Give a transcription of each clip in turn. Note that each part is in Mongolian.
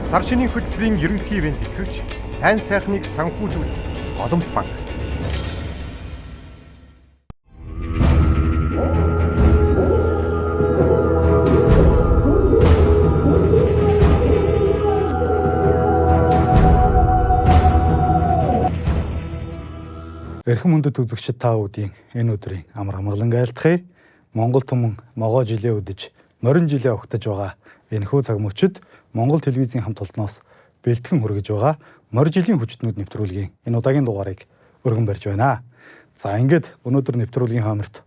Сар шинийн хөтөлбөрийн ерөнхий ивент итгэвч сайн сайхныг санхүүжүүлэх Голомт банк. Эрхэм хүндэт үзэгчид та бүдийн энэ өдрийн амар амгалан айлтгая. Монгол түмэн могоо жилээ өдөж, морин жилээ огтож байгаа энэхүү цаг мөчид Монгол телевизийн хамт олонноос бэлтгэн хүргэж байгаа морь жилийн хүчтнүүд нэвтрүүлгийн энэ удаагийн дугаарыг өргөн барьж байна. За ингээд өнөөдөр нэвтрүүлгийн хаамарт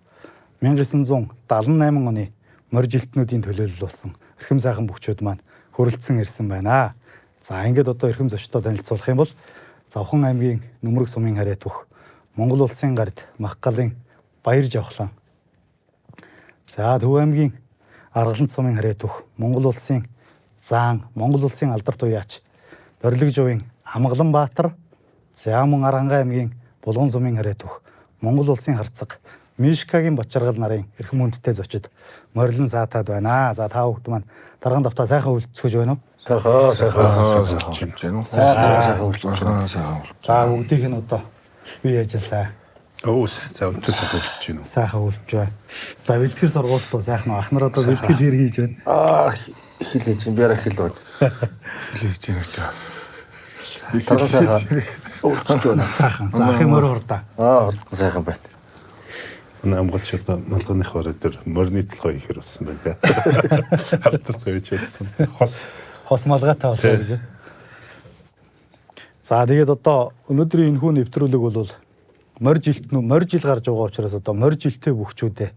1978 оны морь жилтнүүдийн төлөөлөл болсон эрхэм сайхан бүхчүүд маань хүрэлцэн ирсэн байна. За ингээд одоо эрхэм зочдод танилцуулах юм бол Завхан аймгийн Нүмерэг сумын харьяа түүх Монгол улсын гард Махгалын Баяр Жавхлан. За Төв аймгийн Аргалан сумын харьяа түүх Монгол улсын Заан, Монгол улсын алдар туяач Дорилог жувийн Амгалан Баатар. За мөн Аранга аймгийн Булган сумын харьяа түүх Монгол улсын харцаг Мишкагийн Бочаргал нарын эрхэм хүндтэй зочид морилон саатаад байна. За та бүхэн маань дарган давтаа сайхан үлцгэж байна уу? Сайхан. За бүгдийнх нь одоо бие ажиллаа. Сайхан үлдэж байна уу? Сайхан үлдэж байна. За бэлтгэл сургуульд сайхан ах нар одоо бэлтгэл хэр хийж байна? Хэлээж юм бяра хэл байна. Хэлээж байна гэж. Үлдэж байна. Сайхан. За ахын морь хурдаа. Сайхан байна. Амгалч одоо малгайных бараг дээр морины толгой ихэр болсон байна. Халтас тавьж байсан. Хос малгайтай болсон гэж. За тэгээд одоо өнөөдрийн энэ хүн нэвтрүүлэг бол морь жил гарч байгаа учраас одоо морь жилтэй бүхчүүдээ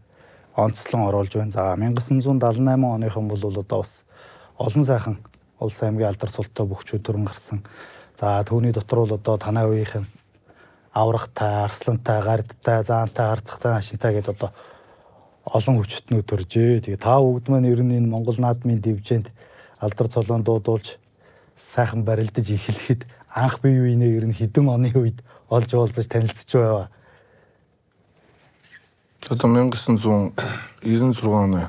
онцлон оруулж байна. За 1978 оныхон бол одоо бас олон сайхан улс аймгийн алдар султай бүхчүүд төрөн гарсан. За түүний дотор бол одоо танай үеийнхэн аврагтай, арслантай, гардтай, заантай, харцагтай, хашинтай гэдэг одоо олон хүчтнүүд төржээ. Тэгээ та бүгд маань ер нь энэ Монгол наадмын дивжээнд алдар цолоон дуудуулж сайхан барилдаж эхлэхэд анх бие биенээ ер нь хэдэн оны үед олж уулзаж танилцж байваа. Одоо 1996 оны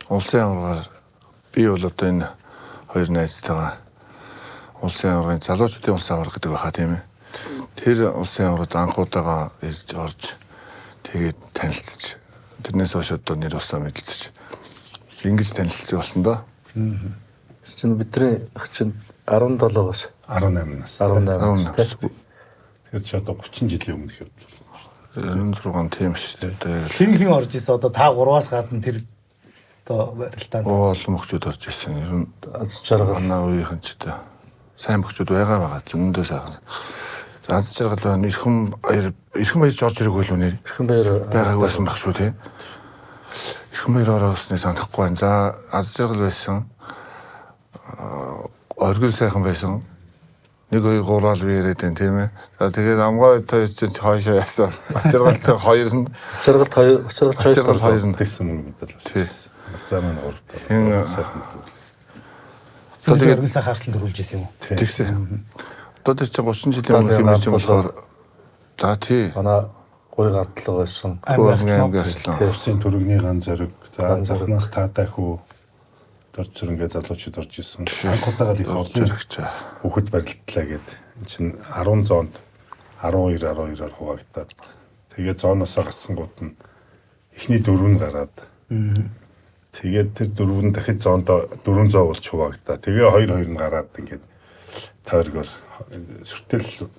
улсын аваргаар би бол одоо энэ хоёр найзтайгаа улсын аваргын залуучуудын улсын аварга гэдэг байхаа тийм ээ. Тэр улсын аваргад анхудаага ирж орж тэгээд танилцж тэрнээс хойш одоо нэр усаа мэдэлцэж ингэж танилцсан болсон доо. Чинь бидний чинь 17-оос 18-наас. 18-наас. Тэр чи одоо 30 жилийн өмнөх юм. 96 тийм шүү дээ. Хин орж исэн одоо та гурваас гадна тэр одоо барилтаанд олон мөхчүүд орж ирсэн. Ер нь аз жаргал манай үеийнхэн ч дээ. Сайн мөхчүүд байгаа. Зөндөө сайхан. Аз жаргал байна. Эрхэм баяр орж ирэх байлгүй нэр. эрхэм баяр байгаагүйсэн байх шүү тийм. Эрхэм баяр ороосны санахгүй байна. За аз жаргал байсан. Оргил сайхан байсан. 1 2 3 ал би яриад байна тийм ээ. За тэгээд амгаа хоёр чинь хойшоо яасан. Аз жаргал чинь хоёр нь Учиргал хоёр тэгсэн мөнгө мэдэл. тий. За маань урд. тэгээд өргөн сайхан арслан төрүүлж исэн юм уу? Тэгсэн. Одоо тэр чинь 30 жилийн өмнөх юм шиг болохоор за тий. манай гуй гантлаг байсан. Аймгийн арслан. Улсын төрөгний ган зориг. За цахнаас таатай хүү дорж зөрөнгөө залуучууд орж исэн. Анхудаага их олон хүүхэд барилтлаа гээд эн чинь 10 зоонд 12-12-аар хуваагдаад тэгээд зооноосоо гарсангууд нь эхний 4 нь гараад тэгээд тэр 4 нь дахид зоонд 400 болж хуваагдаа. Тэгээ 2-2 нь гараад ингээд тойргоор сүртэл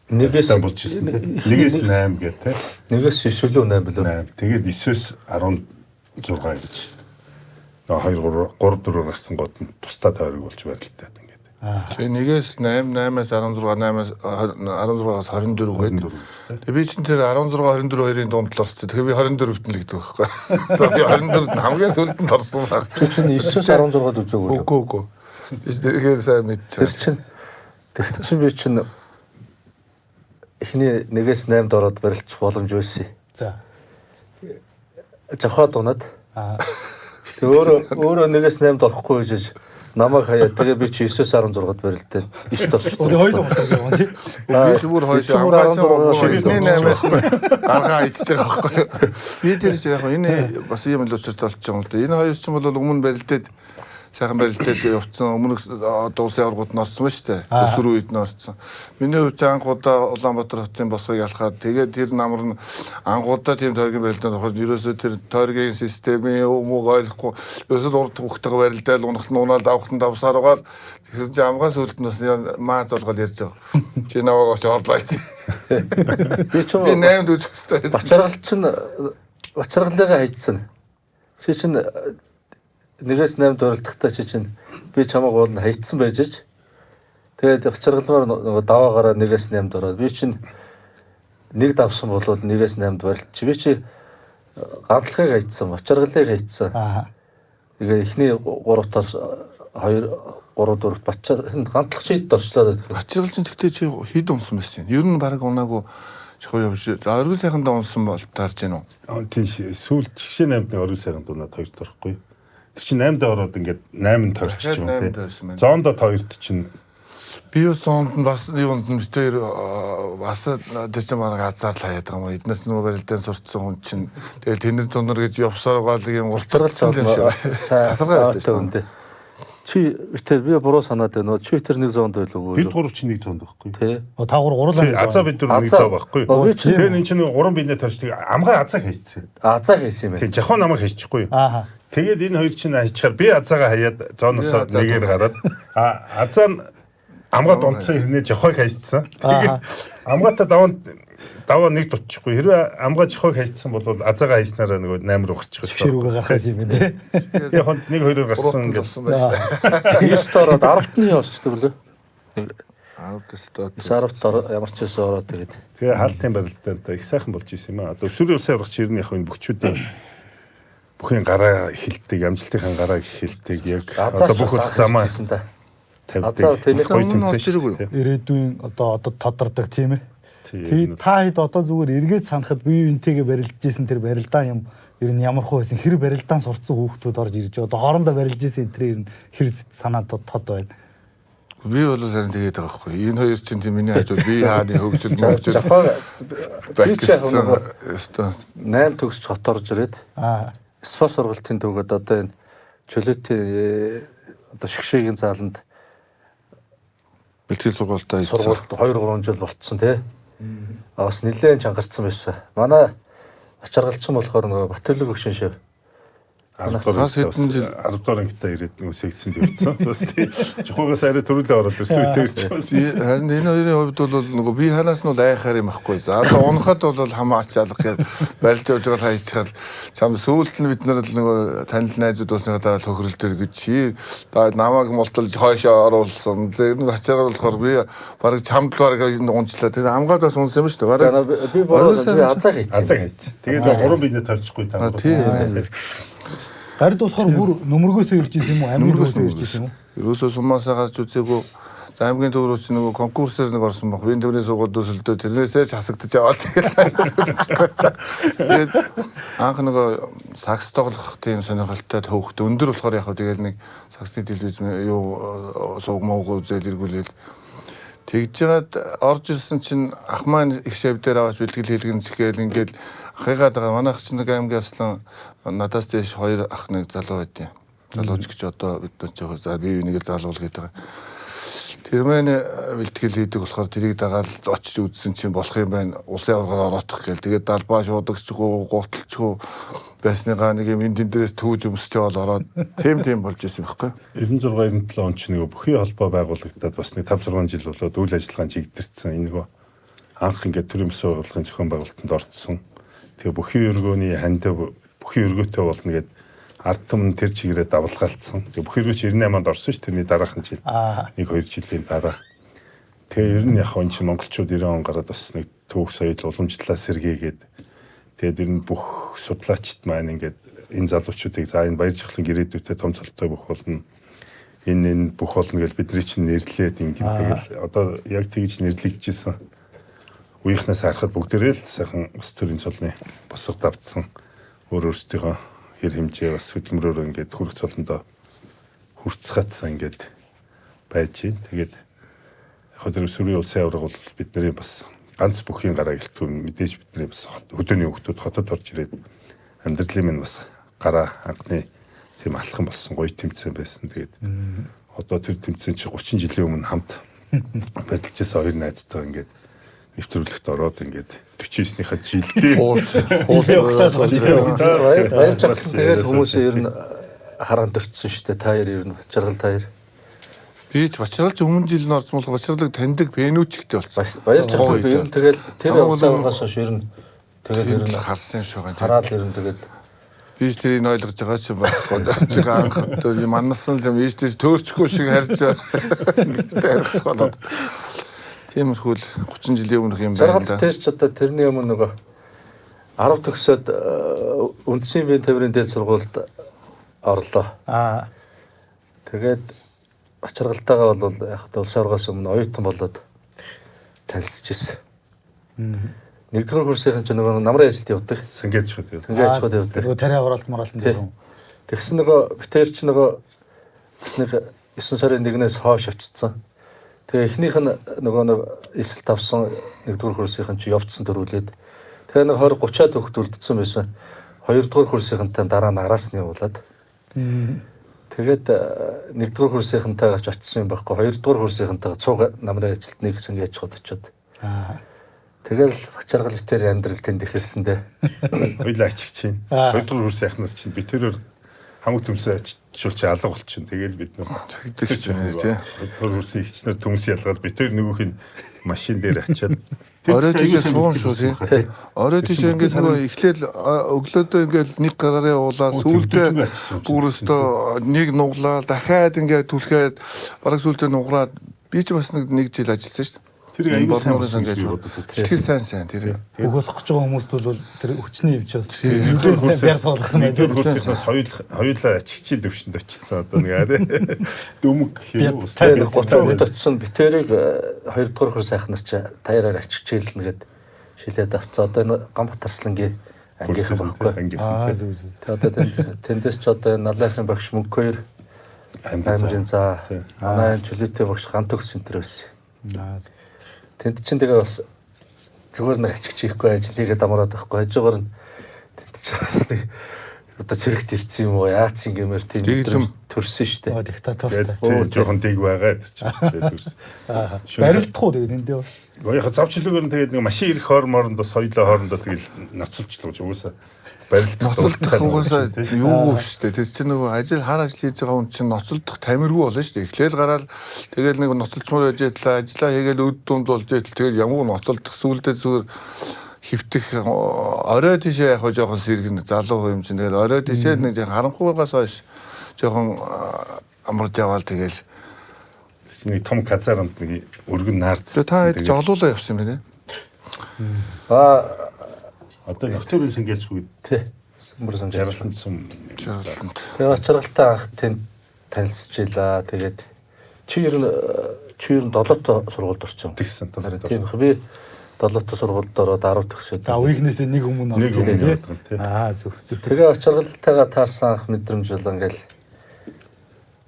Нэгээс болж ирсэн. Нэгээс 8 гэдэг те. Нэгээс шишвлүү 8 билүү. 8. Тэгээд 9-өөс 16 гэж. 2 3 4 гарсан гот нь тусдаа тойрог болж барилтаад ингээд. Тэгээ нэгээс 8-8-аас 16-8-аас 16-аас 24 гээд. Тэгээ би чинь тэр 16-24-2-ын дунд л орсон. Тэгэхээр би 24 битэн л гэдэг байхгүй. Би 24-д хамгийн сүүлдэнд орсон баг. Тэр чинь 9-өөс 16-д үзээгүй. Үгүй. Биш тэрхээр сайн мэдчихэ. Тэр чинь би чинь эхний нэгээс 8-д ороод барилчих боломж байсан. За. Жавхаад унаад. Өөрөө нэгээс 8-д орохгүй гэж намайг хаяа. Тэгээ би чи 9-өөс 16-д барилтаа. 9-д орчихсон. Хоёр болчихсон юм тий. Би ч бүр хойшоо амгаасан ширхний 8-аас аргаа ичж байгаа байхгүй. Би тэр яг энэ бас юм л учиртай болчих юм л да. Энэ хоёр ч бол өмнө барилдаад сайхан барилдад явцсан өмнөх одоо улсын аваргууд нь орсон ба штэ. Өсвөр үед нь орсон. Миний хувьд анхудаа Улаанбаатар хотын босгыг ялхаад тэгээд тэр намар нь анхудаа тийм тойргийн барилдад ороход ерөөсөө тэр тойргийн системийн өмөг ойлгохгүй ерөөсөө урд хөхтэйг барилдаал унахт нь унаал давхтан давсаар угаал тэгэхээр чи амгаас үлд нь бас маа золгол ярьж байгаа. Чи наваа гоч орлоо ич. Би ч 8-д үзэх хэрэгтэй. Бачаргалыгаа хайцсан. Чи чинь 1-8 дууралдахдаа чи чинь би чамайг уулна хайцсан байж ич. Тэгээд бачаргалмаар нөгөө даваагаараа 1-8 ороод би чинь нэг давсан бол 1-8 барилт чи би чи ганцлагыг хайцсан, бачаргалыг хайцсан. Тэгээ эхний 3 таар 2 3 4 бачаар ганцлах чийд орчлоо. Бачаргал чинь тэгтээ чи хэд унсан байсан юм. Ер нь баг унаагүй чихөө явж. Оргил сайхандаа унсан бол таарж гэнэ үү? Тийм сүүлд жигшээ 8-ны оргил сайханд унаад 2 дөрөхгүй. Тэр чинь 8-д ороод ингээд 8 тойрч юм тийм. Зоондо 2-д чинь би зоонд нь бас юунд нь тэр бас тэр чинь манай газар л хаяад байгаа юм. Эднээс нөгөө барилдаан сурцсан хүн чинь тэгэл тэнэр зунар гэж явсаар байгаа л юм уртцаргалцсан юм шиг. Тасаргаа байсан шүү дээ. Чи тэр би буруу санаад байна. Чи тэр 100 байлгүй. бид гурав чинь 100 байхгүй. Тий. Та гур гурлаа. Азаа бид нар 100 байхгүй. Тэр энэ чинь 3 биенээ тойрчдаг амгаа азаа хийсэн. Азаа хийсэн юм байна. Тий жахан намайг хийчихгүй. Тэгээд энэ хоёр чинь хайчихаар би азаагаа хаяад зооноос нэгээр гараад азаа нь амгаа дунцсан хэрнээ жахыг хайцсан. Тэгээд амгаатаа даваа нэг дутчихгүй. Хэрвээ амгаа жахыг хайцсан бол азаагаа хайснараа нөгөө 8 руу гарчих байсан. Ширүүгээ гарах юм тий. Тэгээд хонт 1-2 гарсан ингээд. Тийш ороод 10-ны явчихдаг лөө. 10-д 10-д ямар ч байсан ороод тэгээд. Тэгээ хаалтын барилдаанд их сайхан болж исэн юм аа. Одоо өсвөрийн улсын аврагч ер нь яг энэ бүхчүүдийн бүхэн гараа эхэлдэг, амжилтынхаа гараа эхэлдэг яг одоо бүх замаа тавьдаг. Ирээдүйн одоо тодордог тийм ээ. Тэгээд та хэд одоо зүгээр эргээд санахад бие биентэйгээ барилдаж исэн тэр барилдаан юм ер нь ямар хөө байсан хэр барилдаан сурцсан хүүхдүүд орж ирж одоо хоорондоо барилж исэн энэ ер нь хэр санаад тод байна. Би бол харин тэгээд байгаа байхгүй. Энэ хоёр чинь тийм миний хажууд би хааны хөгжил мөгжил. Байтгсан. 8 төгсч хот орж ирээд. Спорт сургалтын төгөөд одоо энэ чөлөөтийн одоо шгшээгийн зааланд бэлтгэл сургалтаа сургалт 2-3 жил болцсон тий. Бас нэлээд чангарцсан байсан. Манай ачааргалчин болохоор нөгөө Батөлөг өгшин шив. 10 дугаар ангитаа ирээд нөгөө секцэнд явцсан. Бас тий. Жохоогоос арай төрүүлээ ороод ирсэн үтэрч бас. Харин энэ хоёрын хувьд бол нөгөө би ханаас нь айхаар юм ахгүй. За одоо унахад бол хамаач алга гэж барилж ужрал хайчихал чам сүүлд нь бид нар л нөгөө танил найзууд уусныхаа дараа тохирол дээр гэж чи намайг мулталж хойшоо оруулсан. Тэр хачаагаар болохоор би бараг чамд бараг унжлаа. Тэр амгаад бас унсан юм шүү дээ. Бараг би бороо азаа хийсэн. Тэгээд 3 биенээ тойрчихгүй таа. Тий. Гард болохоор бүр нөмөргөөсөө ирж исэн юм уу? Амиргөөсөө ирж исэн юм уу? Ерөөсөө сумаасаа гарч үзээгүй. За аймгийн төврөөс чинь нөгөө конкурсээр нэг орсон баг. Вийн төвний сургууль дөсөлдөө тэрнээсээ хасагдаж аваад тэгээд анх нөгөө сакс тоглох тийм сонирхолтой хөөхт өндөр болохоор яг хөө тэгээд нэг саксны телевиз юу сууг мууг үзэл эргүүлэл тэгж жагаад орж ирсэн чинь ах маань их шав дээр аваад бэлтгэл хийлгэн чихээл ингээд ахыгаа байгаа манайх чинь нэг аймгийн аслан надаас дэш 2 ах нэг залуу байдیں۔ Залууч гэж одоо бид нар ч яг за бие биенийг залуул гэдэг. Тэр маань бэлтгэл хийдэг болохоор тэрийг дагаад очиж үзсэн чинь болох юм байна. Улсын аваргаар ороодох гээл. Тэгээд далбаа шуудагчгүй, гуталчгүй байсныгаа нэг юм энэ дээрээс төвж өмсөж байгаа л ороод тийм болж исэн байхгүй. 96-97 он ч нэг бүхий холбоо байгуулагдаад бас нэг 5-6 жил болоод үйл ажиллагаанд чигдэрсэн. Энэ нөгөө анх ингээд төрийн төсөө байгууллагын зохион байгуулалтанд орцсон. Тэгээ бүхий өргөөний хандив бүхий өргөөтэй болно гэдэг ард түмэн тэр чигээрээ давалгаалцсан. Тэгээ бүхий өргөөч 98-нд орсон ш. Тэрний дараахан жил 1-2 жилийн дараа. Тэгээ ер нь яг энэ чинь монголчууд 90 он гараад бас нэг төвх соёл уламжлалаа сэргээгээд тэгээд ер нь бүх судлаачид маань ингээд энэ залуучуудыг за энэ баяр жахлан гэрээдүүтэй том цолтой бүх болно. Энэ бүх болно гэж бидний чинь нэрлээд ингээд тэгэл одоо яг тэгж нэрлэгдэжсэн. Үеийнхнээс харахад бүгдээрээ л сайхан ус төрийн цолны босгод давтсан. Өөрөөсдийнхөө хэр хэмжээ бас хөдөлмөрөөр ингээд хүрх цолондоо хүрцгаацсан ингээд байж байна. Тэгээд яг тэр өсвөрийн улсын аварга бол бидний бас ганц бүхийн гараа гэлтүүн мэдээж бидний бас хөдөөний хөвгтүүд хотод орж ирээд амьдралын минь бас гараа анхны тийм алхам болсон гоё тэмцээн байсан. Тэгээд одоо тэр тэмцээн чи 30 жилийн өмнө хамт барилжсэн хоёр найзтайгаа ингээд нэвтрүүлэгт ороод ингээд 49-ийнхаа жилдээ баяр жаргал тэгээд хүмүүс ер нь харан дөрчсөн шүү дээ. Та хоёр ер нь жаргал та хоёр. Би ч бачралж өмнө жил нь орсон болох бачралыг таньдаг пенүүчтэй болсон. Баяр жаргал ер нь тэгэл тэр явсаагаас хойш ер нь тэгэл ер нь харсан шүү гэн. хараад ер нь тэгээд би ч тэрийг ойлгож байгаа ч байхгүй. Чиг анх тэр маннасан л юм ийш тийш төөрчгүй шиг харж байгаа болоод. Тиймэрхүү л 30 жилийн өмнөх юм байна да. жаргал тест ч одоо тэрний өмнө нөгөө 10 төгсөөд үндсийн биеийн тээврийн дээд сургуульд орлоо. Тэгээд ачаргалтайгаа бол яг улс оргоос өмнө оюутан болоод танилцж ирсэн. Нэгдүгээр курсын чинь нөгөө намрын ажилд явдаг. сангаж хад явдаг. Сангаж хад явдаг. нөгөө тариа хураалт моралт нь. Тэгсэн нөгөө битэр чи нөгөө бас нэг 9 сарын 1-ээс хойш очсон. Тэгээ эхнийх нь нөгөө эсэлт авсан нэгдүгээр курсын чи явцсан төрүүлээд тэгээ нэг 20-30-аад хүүхэд үлдсэн байсан. Хоёрдугаар курсынхантай дараа нь араас нь явуулаад. Тэгээд нэгдүгээр курсынхантайгаа ч очсон юм байхгүй. Хоёрдугаар курсынхантайгаа цуг намрын ажилд нэг сангаж хад очиод. Тэгэл бачаргал битэр амьдрал тэнд ихэлсэн дээ. Хоёлаа ачиж чинь. Хоёрдугаар курсын ахнаас чинь битэрээр хамаг төмсөө ачуулч алга болчихно. Тэгэл бид нөө тэгдэг ч юм тий. Хоёрдугаар курсын ихчнэр төмс ялгаад битэр нөгөөх нь машин дээр ачаад орой тийш суун шүү тий. Орой тийш ингээд нөгөө эхлээл өглөөдөө ингээд нэг гараараа уулаа сүүлдээ бүрөөстөө нэг нуглаа дахиад ингээд түлхээд бараг сүүлдээ нуграад би ч бас нэг жил ажилласан шүү дээ. тэр аюул сайн болсон гэж боддог. Тэр сайн тэр. Өгөх гэж байгаа хүмүүст бол тэр хүчний явж бас нэгдүгээр байр суулгасан байна. Нэгдүгээр хоёулаа ачигчийн төвшөнд очсон одоо нэг арай дүмг хэв ус. 30 хувьд очсон битэрийг 2 дугаар курс сайхнаар чи таяраар ачиж хэлнэ гэд шилээд авцаа. Одоо энэ Гамбат Арслангийн ангийнхан баггүй. Зөв. Одоо тэндээс ч одоо налайхын багш мөнгөөр аймгийн за манай чөлөөтэй багш гант төгс центр байсан. Тэнд чинь тэгээ бас зүгээр нэг ачиж хийхгүй ажлыгээ дамраад байхгүй. Хажуугаар нь тэнд чинь бас нэг одоо цэрэгт ирсэн юм уу яац ингээмэр тийм төрсөн шүү дээ. Диктатор. Тэгээд жоохон дэг байгаа тэр чинь бас төрсөн. Барилдах уу тэгээд энд яа. Яг завчлаагаар нь тэгээд нэг машин ирэх хоорондоо соёлоо хоорондоо тэгэл нацуулчлаа гэж угаасаа ноцолдох угаасаа юу шүү дээ. Тэр чинь нөгөө ажил хар ажил хийж байгаа хүн чинь ноцолдох тамиргүй болно шүү дээ. Эхлээл гараад тэгэл нэг ноцолчмоор яж ядлаа ажиллаа хийгээл өд дунд болж ял тэгэл ямар ноцолдох сүулдэ зүгээр хөвтөх орой тийшээ яг жоохон сэргэн залуу юм чинь тэгэл орой тийшээ нэг жоохон харанхуугаас хойш жоохон амарж яваал тэгэл нэг том казармд нэг өргөн наарц. Та хэд ч олуулаа явсан юм бэ? Одоо нөхдөрийн сангажгүй тий. Сүмбэр жаргалсан сум. Тэгээ очиргалтай анх тэнд танилцчихлаа. Тэгээд чи ер нь долоотой сургуульд орсон. Тэгсэн долоотой. Тийм би долоотой сургуульд ороод 10 төгсөөд. Үеигнээсээ нэг өмнө орсон тий. Зөв. Тэгээ очиргалтайгаа таарсан анх мэдрэмж бол ингээл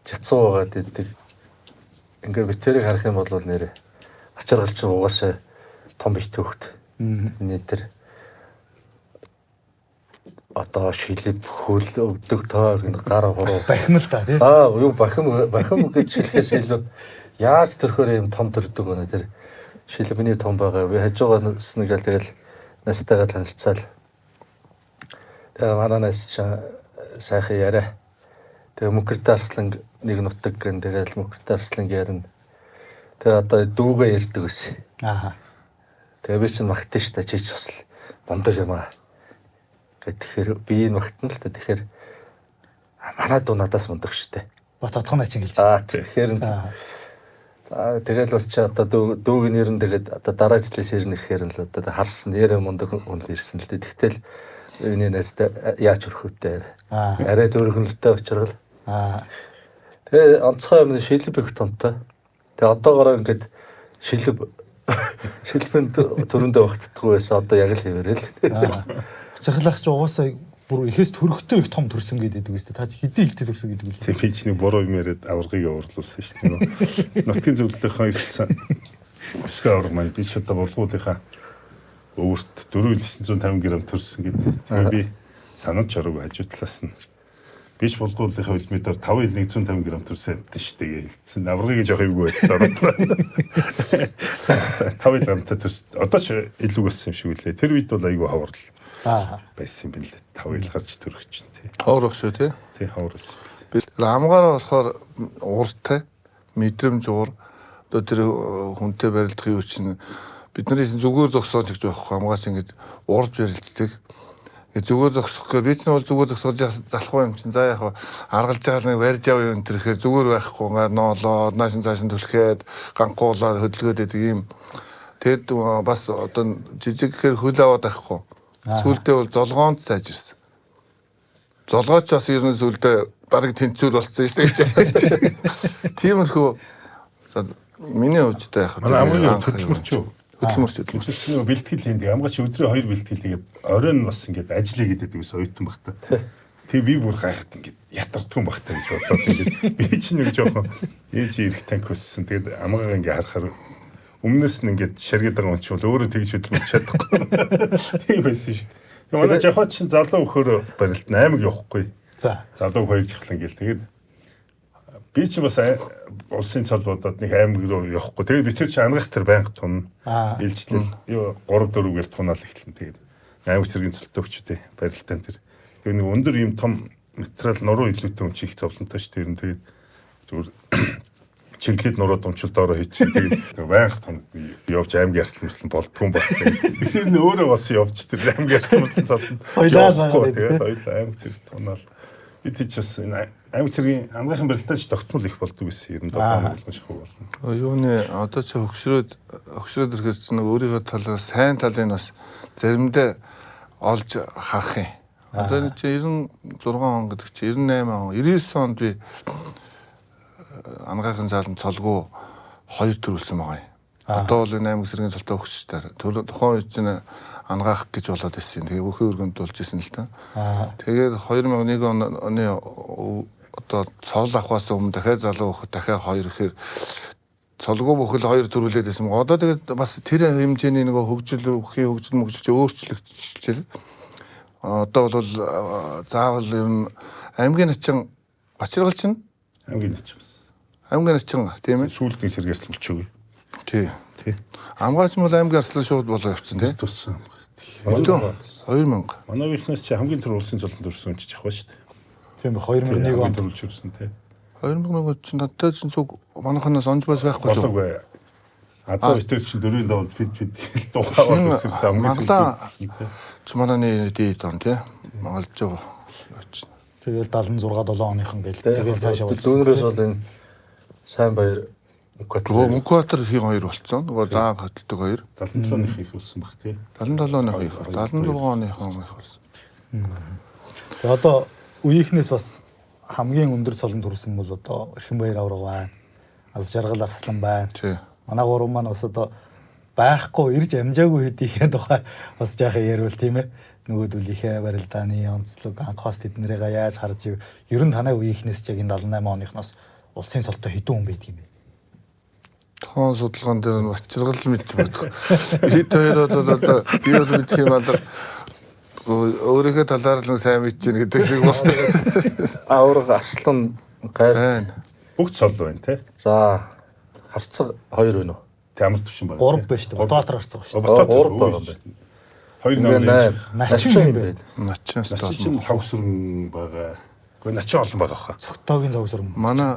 жацуу байгаа гэдэг. Ингээ битэрийг харах юм бол нэрээ очиргалч угаасаа том бит төгт. Миний тэр одоо шилэд хөл өвдөг тоо гин гар хуруу бахимл та тий. Юу бахим гэж хэлэхээс илүү яаж төрхөөр юм том төрдөг байна тэр шилбэний том байгаа. Би хажуугаас нэг л тэгэл настайгаа танилцаал. Тэгээ манаас сайхан яриа. Тэгээ Мөнхөрт Арслан нэг нутаг гэн тэгэл Мөнхөрт Арслан ярина. Тэгээ одоо дүүгээ ярьдаг ус. Тэгээ би чинь магтсан ш та чийч бас бондол юм аа. Тэгэхээр би энэ магтана л та тэгэхээр манай дуу надаас мундаг штэ. Бат отхон ачин хэлж. Тэгэхээр за тэгэл бол чи одоо дүүгийн нэр нь тэгээд одоо дараа жилээс ирнэ гэхээр л одоо харсан нэрээ мундаг хүн л ирсэн л дээ. Тэгтэл энэ нэстэ яаж өрхөвтэй. Арай дөргөнөлтэй учраас. Тэгээ онцгой юм шилбэг их томтой. Тэгээ одоогоор ингээд шилбэн төрөндөө багтдаггүй байсан. Одоо яг л хэвээрэл. Чархлах ч угаасаа бүр ихээс төрөхтэй их том төрсөн гэдэг үстэй. Та хэдийн ихтэй төрсөн гэдэг үү? Тийм ч нэг буруу юм яриад аваргыг уурлуулсан шүү дээ. Нутгийн зөвлөлийнхаа ирсэн. Өсгөө аварга маань би ч одоо болгоодынхаа өвөрт 4950 г төрсөн гэдэг. Тэгээ би санаж чараагүй хажуу талаас нь Биш булгуулынхаа хөлмөдөр 5.150 г төрсөнтэй шүү дээ хэлсэн. Аврагыг жоох ивгүй байдлаар. 5.1 төрс одоо ч илүү болсон юм шиг үлээ. Тэр үед бол айгүй хаврал байсан юм билээ. 5 гарч төрөх чинь тий. Ховрох шүү тий. Тий хавар болсон. Би амгаараа болохоор ууртай мэдрэмж уур одоо тэр хүнтэй барилдах юу чинь бидний зүгээр зогсоож гэж байхгүй амгаач ингэж уурж барилддаг. Зүгээр зогсох гэхээр би ч бол зүгээр зогсож залахгүй юм чинь за яг аргалж байгаа нэг барьж авъя юм тэр ихээр зүгээр байхгүй нгаар ноолоо наашин цаашин түлхээд ганхуулаад хөдөлгөөд байдаг юм. Тэгэд бас одоо жижиг гэхээр хөл аваад байхгүй. Сүүлдээ бол золгоонд сайжирсан. Золгооч бас ер нь сүүлдээ бараг тэнцүүл болцсон шүү дээ. Тиймэрхүү миний хувьдтай яг амгийн хөдөлмөрч юу? Хөдөлмөрч бэлтгэл хийдэг. Амгаач өдрөө 2 бэлтгэл хийгээд оройн бас ингээд ажиллая гэдэг юмс ойтон багтаа. Тэг би бүр гайхад ингээд ятардгүй багтаа гэж бодоод ингээд би чинь нэг жоохон ээж ирэх танк өссөн. Тэгээд амгаа ингээд харахаар өмнөөс нь ингээд шаргад байгаа юм чи бол өөрөө тэгж хөдөлмөрч чадахгүй. Тийм байсан шүү дээ. Тэг манай жахад чинь залуу өхөөр барилт 8-ыг явахгүй. За. Залуу 2 жихлан гээл тэгээд би чинь бас улсын цол бодоод нэг аймаг руу явахгүй. Тэгээд би тэр чи ангах тэр байнга тун илжлэл ёо 3-4 гээл тунаал эхэлнэ. Тэгээд аймаг цэргийн цолтой өчтэй барилтаан тэр. Тэгээд нэг өндөр юм том материал нуруу илүүтэй юм чи их зовлонтой ш тэр нь тэгээд зүгээр чиглэлд нуруу думчил доороо хийчих. Тэгээд байнга тун явж аймаг ярьсан болдгоо юм байна. Бисэр нь өөрөө бас явж тэр аймаг ярьсан цолд. Хоёлаа тэгээд аймаг цэрэг тунаал. Бид ч бас аймаг цэргийн ангахын барилтаач тогтмол их болдог гэсэн юм даа болгон шахуу болно. Юуны одоо ч хөгшрөөд ирэхээр чинь өөрийнхөө талаас сайн талыг бас заримдаа олж харах юм. Одоо чи 96 он гэдэг чи 98 он 99 онд би ангахын заалан цолгоо 2 төрүүлсэн байгаа юм. Одоо бол энэ аймаг цэргийн цолтой хөгштэй. Тухайн үед чинь ангаах гэж болоод байсан. Тэгээ өөхөө өргөнд болж исэн л та. Тэгээд 2001 оны одоо цол авахаас өмнө дахиад залуу өгөх дахиад 2 гэхээр цолгоо бүхэл 2 төрүүлээд байсан. Одоо тэгээд бас тэр хэмжээний нөгөө хөгжил мөгжиж өөрчлөгдөж. Одоо бол заавал ер нь аймгийн начин бачиргал чинь аймгийн начин бас. Аймгийн начин тийм ээ. Сүүлдийн сэргээсэл болчихгүй. Тий. Амгаач бол аймгийн арслан шууд болоо явцсан тий. Туссан. 2000. Манай вихнээс чи хамгийн түрүү улсын цолтон төрсөн ч авах шүү дээ. Тийм 2001 онд төрүүлж ирсэн тий. 2001 чинь надад чинь цуг манайханаас онж бас байхгүй л. Болоогүй. Азаа битэр чинь 4-ийн давд фид дугаагаар үсэрсэн амгийн сүлд. Чи манайны дээд он тий. Малж байгаа. тэгэл 76 7 оныхон гээл тэгэл цаашаа болсон. Дүүнрээс бол энэ сайн баяр Мөнхбаатар их 2 болцсон. Нөгөө заа хотдог 2. 77 оны их болсон баг тий. 77 оны их. 76 оны их болсон. Тэгээ одоо үеийнхнээс бас хамгийн өндөр цолон төрсөн бол одоо Эрхэнбаяр авраг байна. Аз жаргал Арслан байна. Тий. Манай гурван маань бас одоо байхгүй ирж амжаагүй хэдийхээ тухай бас жаахан ярил тийм ээ. Нөгөөдөлийнхээ барилдааны онцлог анхаас тэднэрийг яаж харж ер нь танай үеийнхнээс ч яг энэ 78 оныхноос улсын цолтой хэдэн хүн байдаг юм бэ? Тоон судалгаан дээр нь бачиргал мэдж бодох. Хэд хоёр бол одоо би бол мэдх юм алга өөрийнхөө талаар л сайн мэдж гин гэдэг шиг болтой. Авраг Арслан гайр бүх цол байна те. За харцаг 2 байна уу? Тэ амар төвшин байна. 3 байна шүү дээ. Ботаатар харцаг байна шүү. Ботаатар байгаа юм байна. 2 номер начин юм байна. Начинс чинь лавсрын байгаа. Гэхдээ начин олон байгаа хаа. Цогтоогийн лавсрын. Манай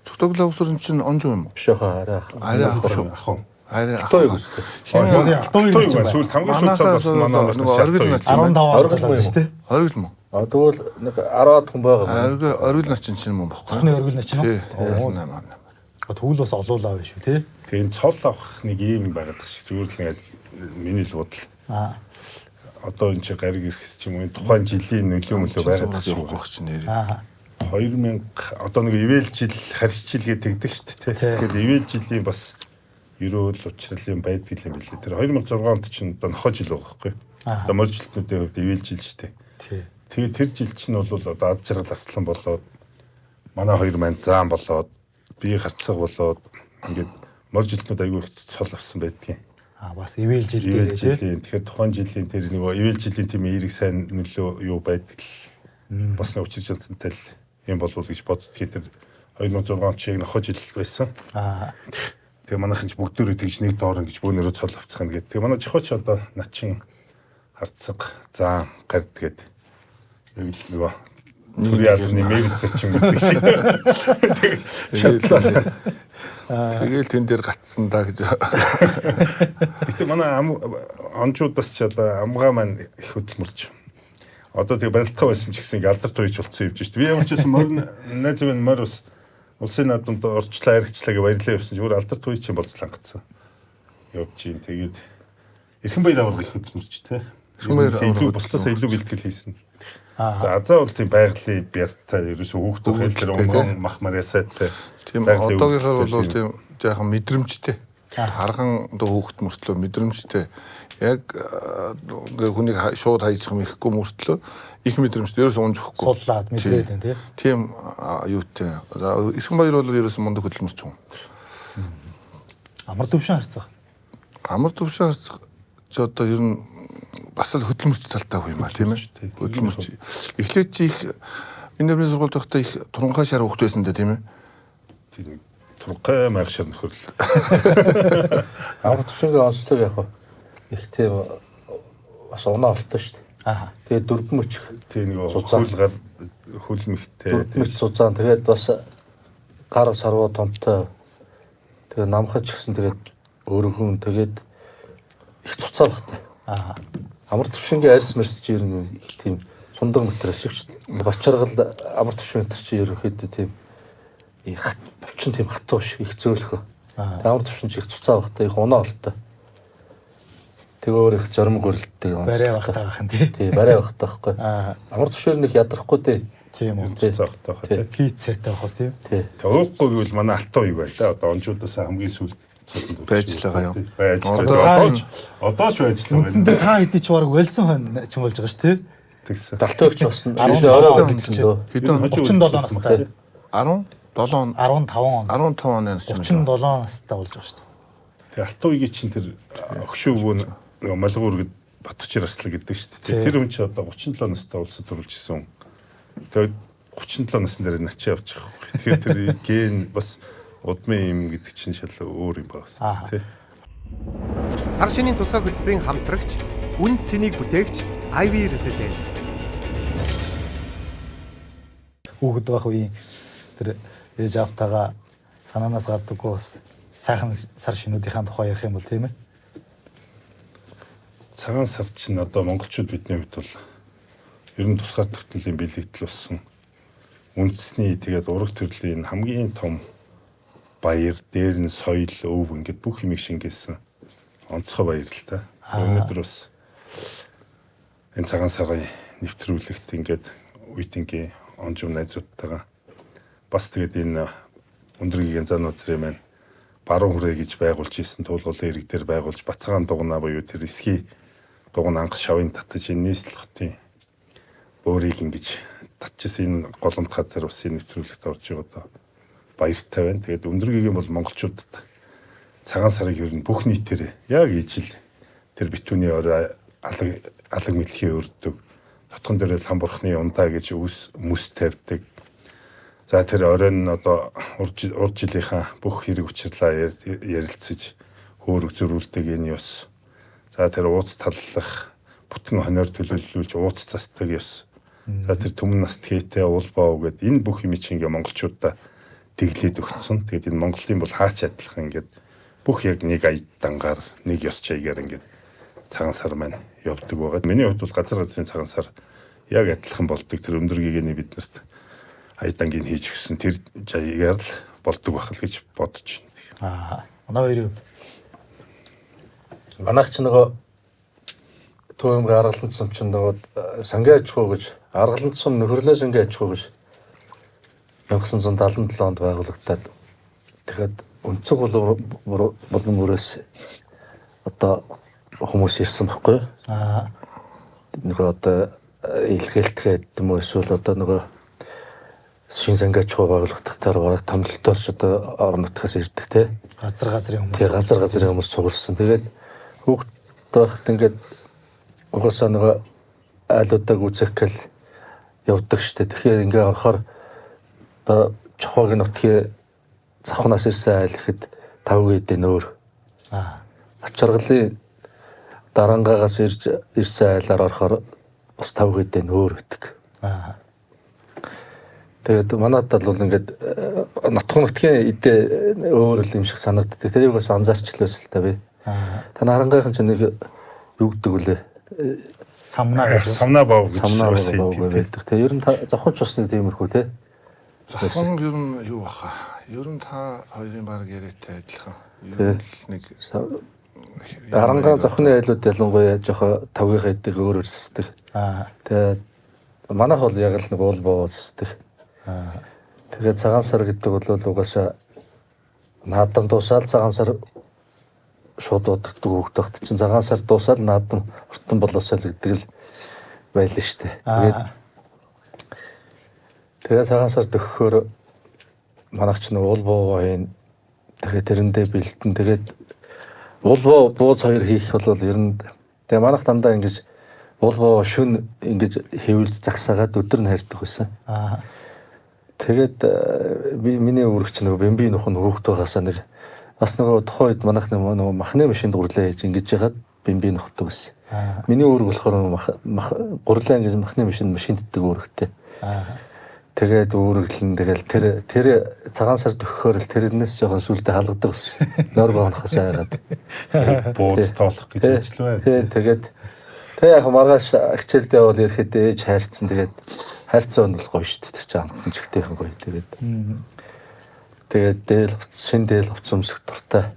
цогтоог лавсрын чинь онж юм уу? Биш хаа арай ах шүү. Арай ах. Хинээ алтын сүүл хамгийн сүүл бас манай нөгөө оргил начин 15 цол шүү дээ. Оргил мó. Тэгвэл нэг 10-аад хүн байгаа. Оргил начин чинь юм баггүй. Цохны оргил начин уу? Тэгвэл бас олуулаа байх шүү тий. Тэгээ цол авах нэг юм байгаад шиг зүгээр л ингээд миний л бодол. Одоо энэ чи гариг ирэхс ч юм уу тухайн жилийн нөлөө байгаад байгаа шүү гох чинь нэр. 2000 одоо нэг ивэл жил харьц жил гэдэг шүү дээ. Тэгэхээр ивэл жилийн бас ерөөл учралын байдаг юм билээ. Тэр 2006 онд чинь одоо нохоо жил байгаа байхгүй. Одоо морь жилтнүүдийн хувьд ивэл жил шүү дээ. Тэгээ тэр жил чинь бол одоо аз жаргал Арслан болоод манай хоёр маань заан болоод би харцаг болоод ингээд морь жилтнүүд айгүй их цол авсан байдгийн. Бас ивэл жилийн тэгэхээр тухайн жилийн тэр нөгөө ивэл жилийн тийм эерэг сайн нөлөө юу байдаг л бас нэг учирч чадсантай л юм болов гэж боддгийг тэр 2006 он чиг нохо жил байсан. Тэгээ манайхан ч бүгдөө тэгж нэг доор ингэж бөөнөрөө цол авцхан гэдэг. Тэгээ манай жихоч одоо начин харцаг заан гард гээд яг л нөгөө төрийн албаны мэрэгцэр ч юм гэдэг шиг. Тэгэл тэн дээр гацсан да гэж. Гэтэ манай онжуудаас ч одоо амгаа маань их хөдөлмөрч. Одоо тэгээ барилдах байсан ч гэсэн алдарт үйч болцсон юм чинь. Би ямар ч байсан морин найз минь мор ус улсын наадамд орчлоо харигчлаа гэж баярлаа явсан чинь өөр алдарт үйч юм болцлангацсан. Явж чинь тэгээд Эрхэн баяр аваад их хөдөлмөрч те. Эрхэн баяр илүү бусдаас илүү бэлтгэл хийсэн. За азаа бол тийм байгалийн бяртай ерөөсөө хүүхдүүд хэлээр өнгөн мах мариасайтай. Тийм одоогийнхаар бол тийм жаахан мэдрэмжтэй. Харган дөө хүүхд мөртлөө мэдрэмжтэй. Яг хүнийг шууд хайчих юм ихгүй мөртлөө их мэдрэмжтэй ерөөсөө унжихгүй. Судлаад мэдрээд байна тийм юутай. За Эрхэн баяр бол ерөөсөө мундаг хөдөлмөрч юм. Амар төвшин харцах. Амар төвшин харцах ч одоо ер нь бас л хөдөлмөрч талтай хөө юм аа тийм ээ. Хөдөлмөрч. Эхлээд чи их минералын сургуульд байхдаа их туранхай шар хөвгт байсан дээ тийм ээ. Тийм туранхай майх шар нөхөрл. Амар төвшингийн онцлог яг их тийм бас унаа олтой шүү дээ. Тэгээд дөрвөн мөчх. Тийм нэг хөлгар хөлмөхтэй. Хөлмөлт цузаан тэгээд бас гар сарваа томтой. Тэгээд намхаж гисэн тэгээд өргөн тэгээд их цуцаа багтай. Амар төвшингийн арьс мэрс чи ер нь тийм сундаг материал шиг ч бочаргал амар төвшин матер чи ерөөхдөө тийм булчин тийм хатуу шиг их зөөлхөө. Амар төвшин чи их цуцаа багтай их унаа олтой. Тэгээ өөр их зорим гөрөлттэй юм. Барай багтай байх нь тий. Барай багтай байхгүй. Амар төвшөр нэг ядрахгүй тий. Тийм үү. Цаахтай байх тий. Пиццатай байхс тий. Тий. Уухгүй гэвэл манай алтан ууг байна да. Одоо онжуудаас хамгийн сүүлд байжлага юм. Байжлага. Одоо ч байжлага. Үндсэндээ та хэдий ч баг вэлсэн хон ч юм болж байгаа ш тий. Тэгсэн. Далтойгч бас орой болсон дөө. Хэдэн 37 настай. 17 15 он. 15 оны нас юм. 37 настай болж байгаа ш. Тэгээ алтан уугийн чинь тэр өгшөөгөө нөгөө малгуургэд Батчир аслаг гэдэг шүү дээ. Тэр хүн чи одоо 37 настай улсад төрүүлж исэн. Тэгээд 37 насны дээр начи явчих. Тэгэхээр тэр ген бас удмын юм гэдэг чинь шал өөр юм байна тий. Сар шинийн тусгай хөтөлбөрийн хамтрагч, үн цэнийг бүтээгч Ivy Residence. Хүүхэд байх үеийн тэр ээж автагаа санаанаас гадаггүй бас сайхан сар шинүүдийн тухай ярих юм бол тийм ээ. Цагаан сар чинь одоо монголчууд бидний хувьд бол ер нь тусгаар тогтнолын бэлэгдэл болсон. Үндэсний тэгээд ураг төрлийн хамгийн том баяр, дээр нь соёл, өв ингээд бүх юмыг шингээсэн онцгой баяр л та. Өнөөдөр бас энэ цагаан сарын нэвтрүүлэгт ингээд үеийнгийн онжим найзуудтайгаа бас тэгээд энэ өндөргийн занууд зэрэг маань баруун хүрээ гэж байгуулж исэн туулгуурлын ирэг дээр байгуулж Бацгаан дугнаа буюу тэр эсхий дугна анх шавын татаж энэ нийслэл хотын бөөрийг ингэж татчихсан энэ голомт газар бас энэ нэвтрүүлэгт орж байгаа доо баяртай байна. Тэгээд өндөргийн бол монголчуудад цагаан сарыг ер нь бүх нийтээр яг ижил тэр битүүний орой алаг мэлхий өрдөг дотгон дээрээ самбархны ундаа гэж мөс тавьдаг. За тэр оройн нь одоо урд жилийнхаа бүх хэрэг учирлаа ярилцаж хөөрөг зөрүүлдэг энэ ёс. За тэр ууц таллах бүтэн хоноор төлөвлүүлж ууц застдаг ёс. За тэр төмөн наст хийтэй улбаа гэдэг энэ бүх юм чинь ингээ монголчуудаа тэглээд өгсөн. Тэгээд энэ Монголын бол хаач адилхан ингээд бүх яг нэг ая дангаар нэг ёс чаягаар ингээд цагаан сар маань явдаг байгаа. Миний хувьд бол газар газрын цагаан сар яг адилхан болдог. Тэр өндөргийгний биднэрт ая дангийн хийж өгсөн тэр жаягаар л болдог байх л гэж бодож байна. Манай хоёрын Манайх ч нөгөө төвөмгөө аргалан цум ч нөгөө сангийн аж ахуй гэж аргалан цум нөхөрлөө сангийн аж ахуй гэж 1977 онд байгуулагдаад тэгэхэд өнцөг болон мөрөөс одоо хүмүүс ирсэн байхгүй юу? Нөгөө одоо илгээлтгээд юм уу эсвэл одоо нөгөө шин сангийн аж ахуй байгуулагдахтаар бараг томлолтоорч одоо орон нутгаас ирдэг те. газар газрын хүмүүс. Тэгээ газар газрын хүмүүс цугласан. Тэгээд хүүхд байхад ингээд угаасаа нөгөө айлуудаг үзэх гэл явдаг штэ. Тэгэхээр ингээ анхаар одоо Чохоогийн нутгийн завхнаас ирсэн айл ихэд 5 гэдэ нөөр. Авчаргалын дарангаагаас ирсэн айлаар орохоор бас 5 гэдэ нөөр өгдөг. Тэгээд манайд бол ингээд нутгийн идэ өөр л юм шиг санагддаг. Тэрийг бас анзаарчлаасан л та би. Та харангайхан ч нэг юу гэдэг вүлээ? Самна бав гэж байдаг. Тэгээ ер нь завханч бас нэг тиймэрхүү те. Завхан ер нь юу баха? Ер нь та хоёрын баг яриатай адилхан. Ер нь нэг харангаа завхны айлууд ялангуяа жоохо тавгийнхаа идэг өөр өсдөг. Тэгээд манайх бол яг л нэг уул боо өсдөг. Тэгээд цагаан сар гэдэг бол угаасаа наадам дуусаад цагаан сар шууд удагдаг хөвгдөгт чинь цагаан сар дуусаад наадам уртан болоосоо л гэдэг л байлаа штэ. Тэгээд цагаан сар төгөхөөр манайх ч нэг уул боо байна. Тэгээд тэрэндээ бэлдэн тэгээд уул боо бууз хоёр хийх бол ер нь тэгээд манайх дандаа ингэж уул боо шүн ингэж хэвлж загсаагаад өдөр нь харьдаг байсан. Тэгээд миний өргөч нэг бэмби нөхөн хөөхт байгаасаа нэг бас нөгөө тухайн үед манайх нөгөө махны машинд гурлаа хийж ингэж ягаад бэмби нөхдөг гэсэн. Миний үүрэг болохоор гурлаа ингэж махны машинддаг үүрэгтэй. Тэгээд үүрэглэн тэгэл тэр цагаан сар төгөхөөр л тэрнээс жоохон сүлдө халгадаг байсан. Нойр гоонохоос айгаад. Бууз тоолох гэж ажиллав бай. Тэгээд яг маргааш хичээлдээ бол ирэхэд ээж хайрцсан. Тэгээд хайрцан бол гоё шүү дээ. Тэр чинь амтан чигтэйхэн гоё. Тэгээд дээл шин дээл хувц өмсөх дуртай.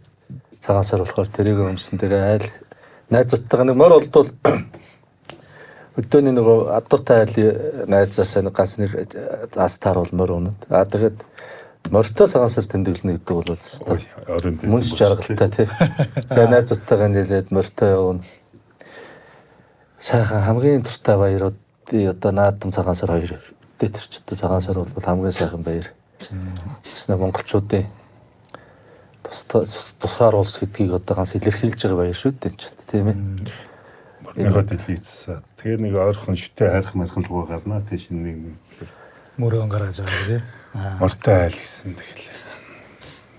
Цагаан сар болохоор тэрийг өмсөн. Тэгээ айл найзуудтайгаа нэг морь олдвол өдөөний нөгөө адуутай айлын найзаас нэг ганц нэг астаар бол морь унаад. Тэгээд морьтой цагаан сар тэмдэглэнэ гэдэг бол орон мөнс жаргалтай тий. Тэгээ найзуудтайгаа нэлээд морьтой явна. Сайхан хамгийн туртай баярууд одоо наадам цагаан сар 2 дээр ч одоо цагаан сар бол хамгийн сайхан баяр. Тэснэ монголчуудын тусгаар улс гэдгийг одоо ганц илэрхийлж байгаа баяр шүү дээ ч тийм ээ. Морьныхоо дэлхийц. Тэгээ нэг ойрхон шүтээ хайрах мархан руу гарнаа тийш нэг мөрөөн гаргаж байгаа тийм. Морьтой айл гэсэн тэгэл.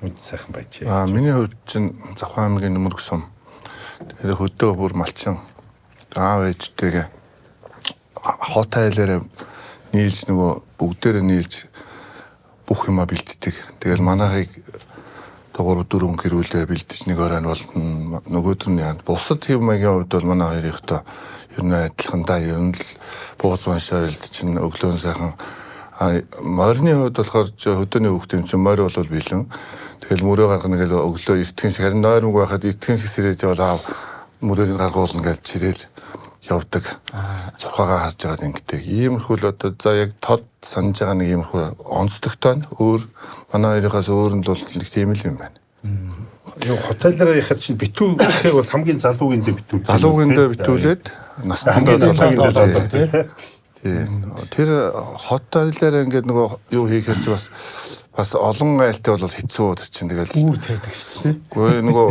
Үнд сайхан байжээ. Миний хувьд чинь Завхан аймгийн Нөмөрг сум. Тэгэхээр хөдөө бүр малчин аав ээжтэйгээ хот айлаараа нийлж нөгөө бүгдээрээ нийлж бүх юма бэлддэг. Тэгэл манайхыг 3-4 гэрүүлээ бэлдэж нэг оройн бол нөгөөдөр нь яа. Бусад хэв маягийн хувьд бол манай хоёрынхтой ер нь адилхандаа ер нь л бууз уншаа байлд чинь өглөө сайхан морины хувьд болохоор хөдөөний хүүхд юм чинь морь бол бэлэн. Тэгэл мөрөө гаргана гэл өглөө эртхэн шиг харин нойрмог байхад эртхэн шиг сэрэж бол мөрөөрийг гаргуулна гэж чирэл явдаг. Зурхаагаа харж байгаад ингэдэг. Иймэрхүү л одоо за яг тод санаж байгаа нэг иймэрхүү онцлогтой нь өөр манай хоёрынхаас өөр нь бол нэг тийм л юм байна. Юу хотеллераа яхад чи битүү гэхээ бол хамгийн залуугийн дээр битүү. Залуугийн дээр битүүлээд настандаа залуугийн дээр тэр хотеллераа ингээд нөгөө юу хийхэрч бас олон айлтай бол хэцүү тэр чинь тэгэл үүр цайдаг шүү дээ. Гэхдээ нөгөө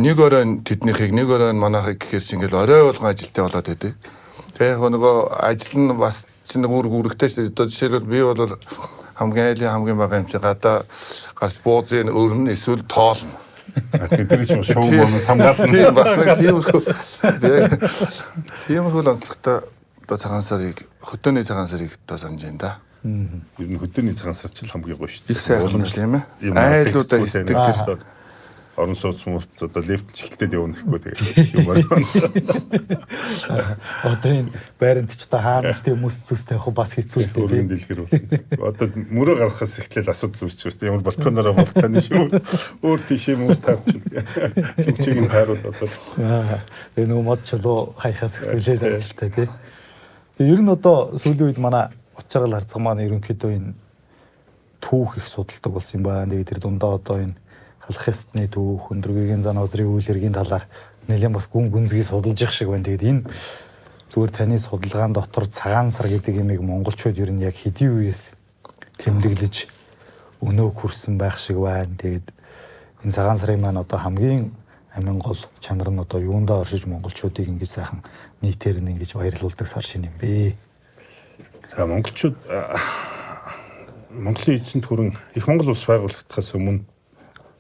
нэг оройн тэднийхийг нэг оройн манайхыг гэхэр чинь ингээл орой болгон ажилтаа болоод байдаг. Тэгээ яг нөгөө ажил нь бас чинь үүрэгтэй шүү дээ. Одоо жишээлбэл би бол хамгийн айлын хамгийн бага юм чи гадаа гарч буузын өрнө эсвэл тоолно. Тэр чинь шоу моноос хамгаална. Тийм бас нэг тиймэрхүү онцлогтой одоо цагаан сарыг хөдөөний цагаан сарыг одоо санаж байна да. Ер нь хөдөөний цагаан сар ч хамгийн гоё шүү дээ. Их сайхан юм ээ. Айлуудаа хийдэг тэр орон сууц мууц одоо лифт чихэлтэд явна гэхгүй тэгээ юм байна. Одоо энэ байранд ч та хаана ч тийм мөс зүстэй явах бас хэцүү дээ. Өөрийн дэлгэр болно. Одоо мөрөө гаргахаас эхлээл асуудал үүсч байна. Ямар балконоор болтаны шүү. Өөр тийшээ мөр таарч үлээ. Чүгчийг нь хайруул одоо. Тэгээ нөгөө мод чулуу хаяхаас эхлээд ажилтай тий. Ер нь одоо сүүлийн үед манай Учрал харцаг маань ерөнхийдөө энэ түүх их судалдаг болсон юм байна. Тэгээд тэр дундаа одоо энэ халах ястны түүх, өндөргийн зан озрын үйл хэргийн талаар нэлээд бас гүн гүнзгий судалж явах шиг байна. Тэгээд энэ зүгээр таны судалгаан дотор цагаан сар гэдэг юмыг монголчууд ер нь яг хэдийн үеэс тэмдэглэж өнөө хүрсэн байх шиг байна. Тэгээд энэ цагаан сарын маань одоо хамгийн амин гол чанар нь одоо юундаа оршиж монголчуудыг ингэж сайхан нийтээр нь ингэж баярлуулдаг сар шинэ юм бэ. За монголчууд Монголын эзэнт гүрэн их Монгол улс байгуулагдахаас өмнө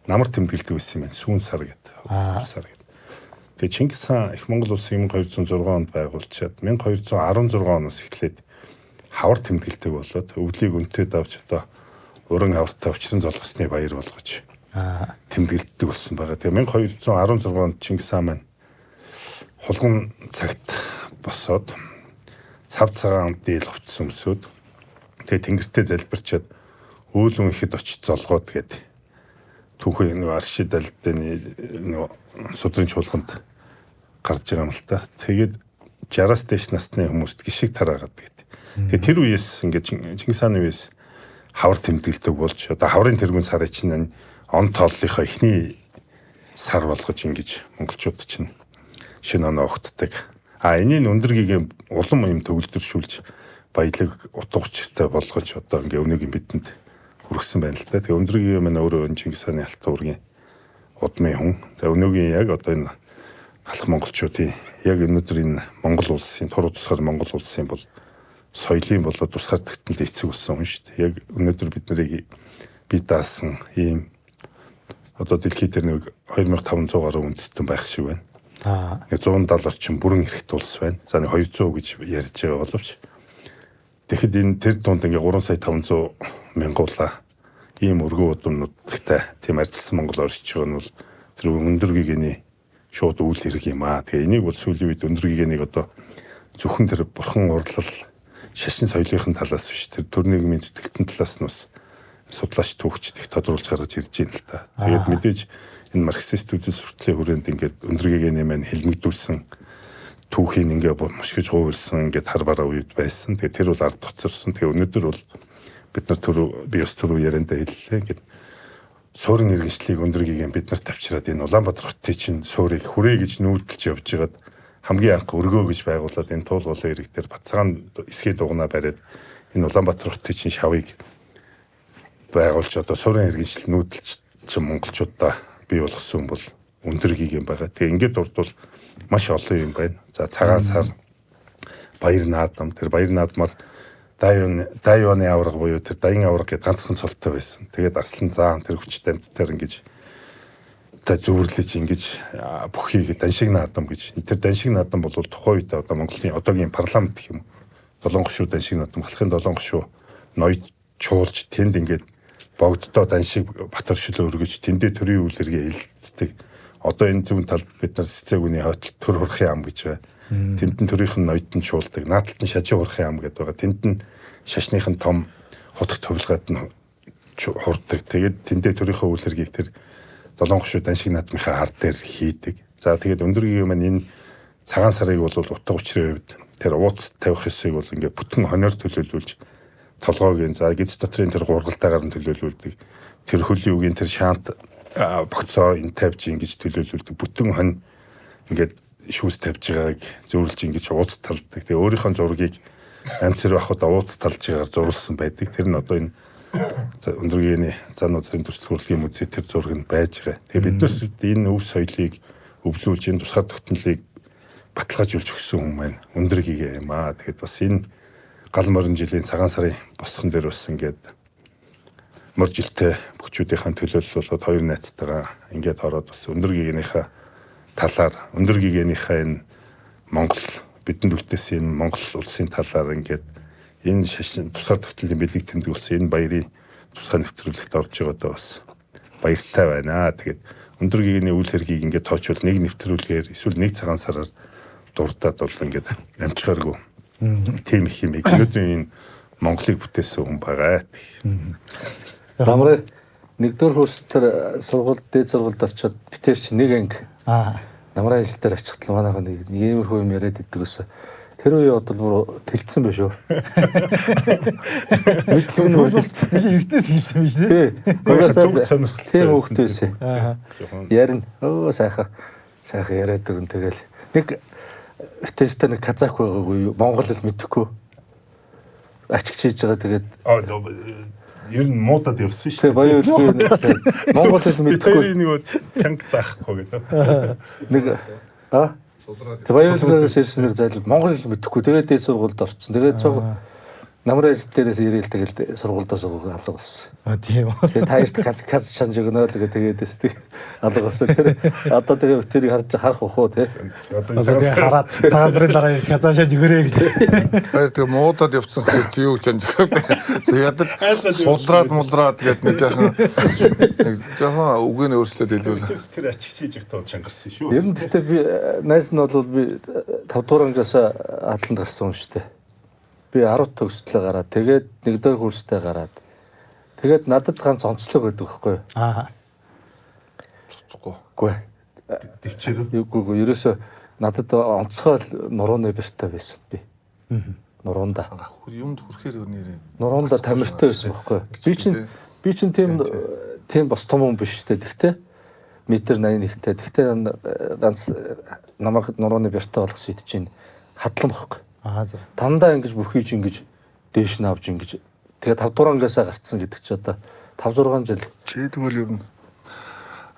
намар тэмдэглэдэг байсан юм байна. Сүүн сар гэдэг. Сар гэдэг. Тэгээ Чингис хаан их Монгол улсыг 1206 онд байгуулчаад 1216 оноос эхлээд хавар тэмдэглэдэг болоод өвлийг өнтөд авч одоо уран хавартай учран золгосны баяр болгож тэмдэглэдэг болсон байгаа. Тэгээ 1216 онд Чингис хаан маань хулган цагт босоод цав цагаан дийл хувцсан өмсөд тэгээ тэнгэртээ залбирчаад өөлөн ихэд очиж золгоод гээд түүхээ нэг аршид алдааны нэг судрын чуулганд гарч байгаа юм л та. Тэгээд 60-аас дээш насны хүмүүст гişиг тараагаад гээд. Тэгээд тэр үеэс ингээд Чингис хааны үеэс хавар тэмдэглэдэг болж одоо хаврын тэргүүн сарын чинь он тооллынхаа эхний сар болгож ингэж монголчууд чинь шинэ оноо өгтдөг. Энийг өндөргийн улам юм төгөлдршүүлж баялаг утга учиртай болгож одоо ингээ өнөөгийн бидэнд хүргэсэн байна л да. Тэгээ өндөргийн маань өөрөө Чингис хааны алтан уургийн удмын хүн. За өнөөгийн яг одоо энэ халах монголчуудын яг өнөөдөр энэ Монгол улсын туруу тусгаар Монгол улсын бол соёлын болоод тусгаар тогтнол эцэг болсон хүн шүү дээ. Яг өнөөдөр бид нарыг бие даасан ийм одоо дэлхийд дээр нэг 2500 гаруй үндэстэн байх шиг байна. 170 орчим бүрэн эрхт улс байна. За нэг 200 гэж ярьж байгаа боловч тэгэхэд энэ тэр дунд ингээ 3,500,000 ийм өргөө удамнуудтай тийм арчилсан Монгол оршиж байгаа нь бол тэр өндөр гэгэний шууд үйл хэрэг юм аа. Тэгээ энийг бол сүүлийн үед өндөр гэгэнийг одоо зөвхөн тэр бурхан урлал шашин соёлынхын талаас биш тэр төр нийгмийн зүтгэлтэн талаас нь бас судлаач түүхчид их тодруулж гаргаж ирж байна л та. Тэгээд мэдээж энэ марксист үзэл сурталын хүрээнд ингээд өндөр гэгэний маань хэлмэгдүүлсэн түүхийн ингээ мушгиж гуйлсан ингээд хар бараа үед байсан. Тэгээ тэр бол ард хоцорсон. Тэгээ өнөөдөр бол бид нар би бас түрүү яриандаа хэллээ. Ингээд суурин иргэншлийг өндөргийг бид нарт авчираад энэ Улаанбаатар хотын чинь суурийг хүрээ гэж нүүдэлж явж байгаад хамгийн анх өргөө гэж байгуулад энэ туулгуулын ирэг дээр Бацгаан эсгээ дугнаа бариад энэ Улаанбаатар хотын чинь шавыг байгуулж одоо суурин иргэншил нүүдэлж чинь монголчуудаа бий болгосон бол өндөргийг юм байгаа. Тэгээ ингээд дурдвал маш олон юм байна. За цагаан сар, баяр наадам, тэр баяр наадмаар дайваны авраг буюу тэр даян авраг гэдэг ганцхан цолтой байсан. Тэгээд арслан заан тэр хүч тамтаар ингэж зөвөрлөж ингэж бүхийг даншиг наадам гэж. Тэр даншиг наадам бол тухайн үед одоо Монголын одоогийн парламент гэх юм. Долоон гушуу даншиг наадам, халахын долоон гушуу ноёд чуулж тэнд ингэж богддоо даншиг батар шилөө өргөж тэндээ төрийн үйлэргээ илэлцдэг. Одоо энэ зүүн талд бид нар Цэцэгүний хойтол төр хурхын ам гэж байна. Тэнд нь төрийнх нь ноёдон чуулдаг. Наадталд нь шажин хурхын ам гэдэг байгаа. Тэнд нь шашныхын том хотог төвлөгөөд нь хурддаг. Тэгээд тэндээ төрийнхөө үйлэргийг тэр долоон гушуу даншиг наадмынхаа хар дээр хийдэг. За тэгээд өндөргийн маань энэ цагаан сарыг бол утга учирын хувьд тэр ууц тавих хэсгийг бол ингээ бүтэн хоноор төлөөлүүлж толгойг за гиз дотрын тэр гургалтайгаар нь төлөөлүүлдэг. Тэр хөлийн үгийн тэр шаант богцоо энэ тавьж ингэж төлөөлүүлдэг. Бүтэн хонь ингээд шүүс тавьж байгааг зөөрлж ингэж ууц талдаг. Тэгээ өөрийнхөө зургийг амт зэрэг ахуйд ууц талж байгаар зурласан байдаг. Тэр нь одоо энэ өндөргийн зан узрын төсөл хөрлөгийн музей тэр зураг нь байж байгаа. Тэгээ бид нар энэ өв соёлыг өвлүүлж энэ тусгаар тогтнолыг баталгаажуулж өгсөн хүн маань өндөргийн юм аа. Тэгээд бас энэ гал морин жилийн цагаан сарын босхон дээр бас ингээд мөр жилтэй бүхчүүдийн төлөөлөл болоод хоёр найзтайгаа ингээд ороод бас өндөргийнхээ талаар өндөргийнхээ энэ Монгол бидэнд үлдээсэн энэ Монгол улсын талаар ингээд энэ шашин тусгаар тогтнолын бэлэг тэмдэглэсэн энэ баярын тусгай нэвтрүүлэгт орж байгаадаа бас баяртай байна. Тэгээд өндөргийн үйл хэргийг ингээд тоочвол нэг нэвтрүүлгээр эсвэл нэг цагаан сараар дурдаад бол ингээд амжихааргүй тийм их юм. Өнөөдрийн энэ Монголыг бүтээсэн хүн байгаа. Намрын нэгдүгээр курс тэр сургууль дээд сургуульд очиод битэр чи нэг анги намрын ажил дээр очихтал манайхан нэг иймэрхүү юм яриад иддэг гэсэн. Тэр үе бодвол бүр тэлцсэн байх шүү. Мэдлэг нь эрдэнэс хийсэн биш тий. Угаасаа сонирхолтой. Тэр хөөхтэй байсан. Ярина. Сайхан яриад өгөн тэгэл нэг тесттэй нэг казак байгаагүй Монгол хэл мэдэхгүй. Ачигч хийж байгаа тэгээд ер нь муудад явсан шүү. Тэг баяр Монгол хэл мэдэхгүй. Тэр нэг танк таахгүй гэдэг. Нэг Тэг баярлалаас ирсэн нэг зайлшгүй Монгол хэл мэдэхгүй. Тэгээд дээд сургуульд орсон. Тэгээд Намраж дээрээс ирээл тэгэл сургуульдаа суугаа алга болсон. Тийм үү. Тэгээ таярт каз шанж өгнө л тэгээдээс тэг алга болсон. Тэр одоо тэгээ тэрийг харах уу те. Одоо Тэгээ хараад цагаасрын дараа яаж хазаашаа жигэрээ гэж. Баяр тэгээ муудад явцсан хэрэг чи юу гэж чанж. Ядаж судраад мудраад тэгээд нэг жоохон үгээр өөрчлөлт хэлвэл. Тэр ачиг хийж ихтэй чангарсан шүү. Ер нь гэхдээ би найз нь бол би 5 дугаар ангиас атланд гарсан юм шүү дээ. Би 10 төгсөлөө гараад тэгээд 1-р курстай гараад тэгээд надад ганц онцлог өгдөг байхгүй юу? Аа. Үгүй. Төвчээр. Үгүй ерөөсө надад онцгой нурууны бэртэй байсан би. Нуруунда. Юмд хүрэхээр нэрээ. Нуруунда тамиртай байсан байхгүй юу? Би чинь тийм бас том хүн биш дээ. Тэгтээ метр 81-тэй. Тэгтээ ганц намайг нурууны бэртэй болгох шийдэж чинь хадлан байхгүй. Аа за. Дандаа ингэж бүрхийж ингэж дээш нь авч ингэж тэгээ 5 дугаар ангиасаа гарцсан гэдэг чи одоо 5 6 жил. Чи тэгвэл ер нь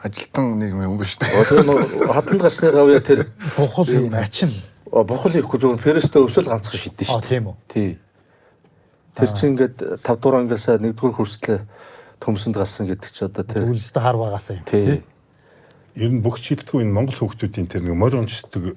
ажилтан нэг юм биш үү? Тэгээ хадланд гарсны гавья тэр Бухал юм ачин. бухал ихгүй зөвхөн ферстөө өвсөл ганцхан шидэж Аа шүү. тийм үү. Тий. Тэр чинь ингээд 5 дугаар ангиасаа 1-р курслээ төмсөнд гарсан гэдэг чи одоо тэр Үлстэй хар багасаа юм. тий. Ер нь бүх шилдэггүй энэ Монгол хүүхдүүдийн тэр нэг морь унждаг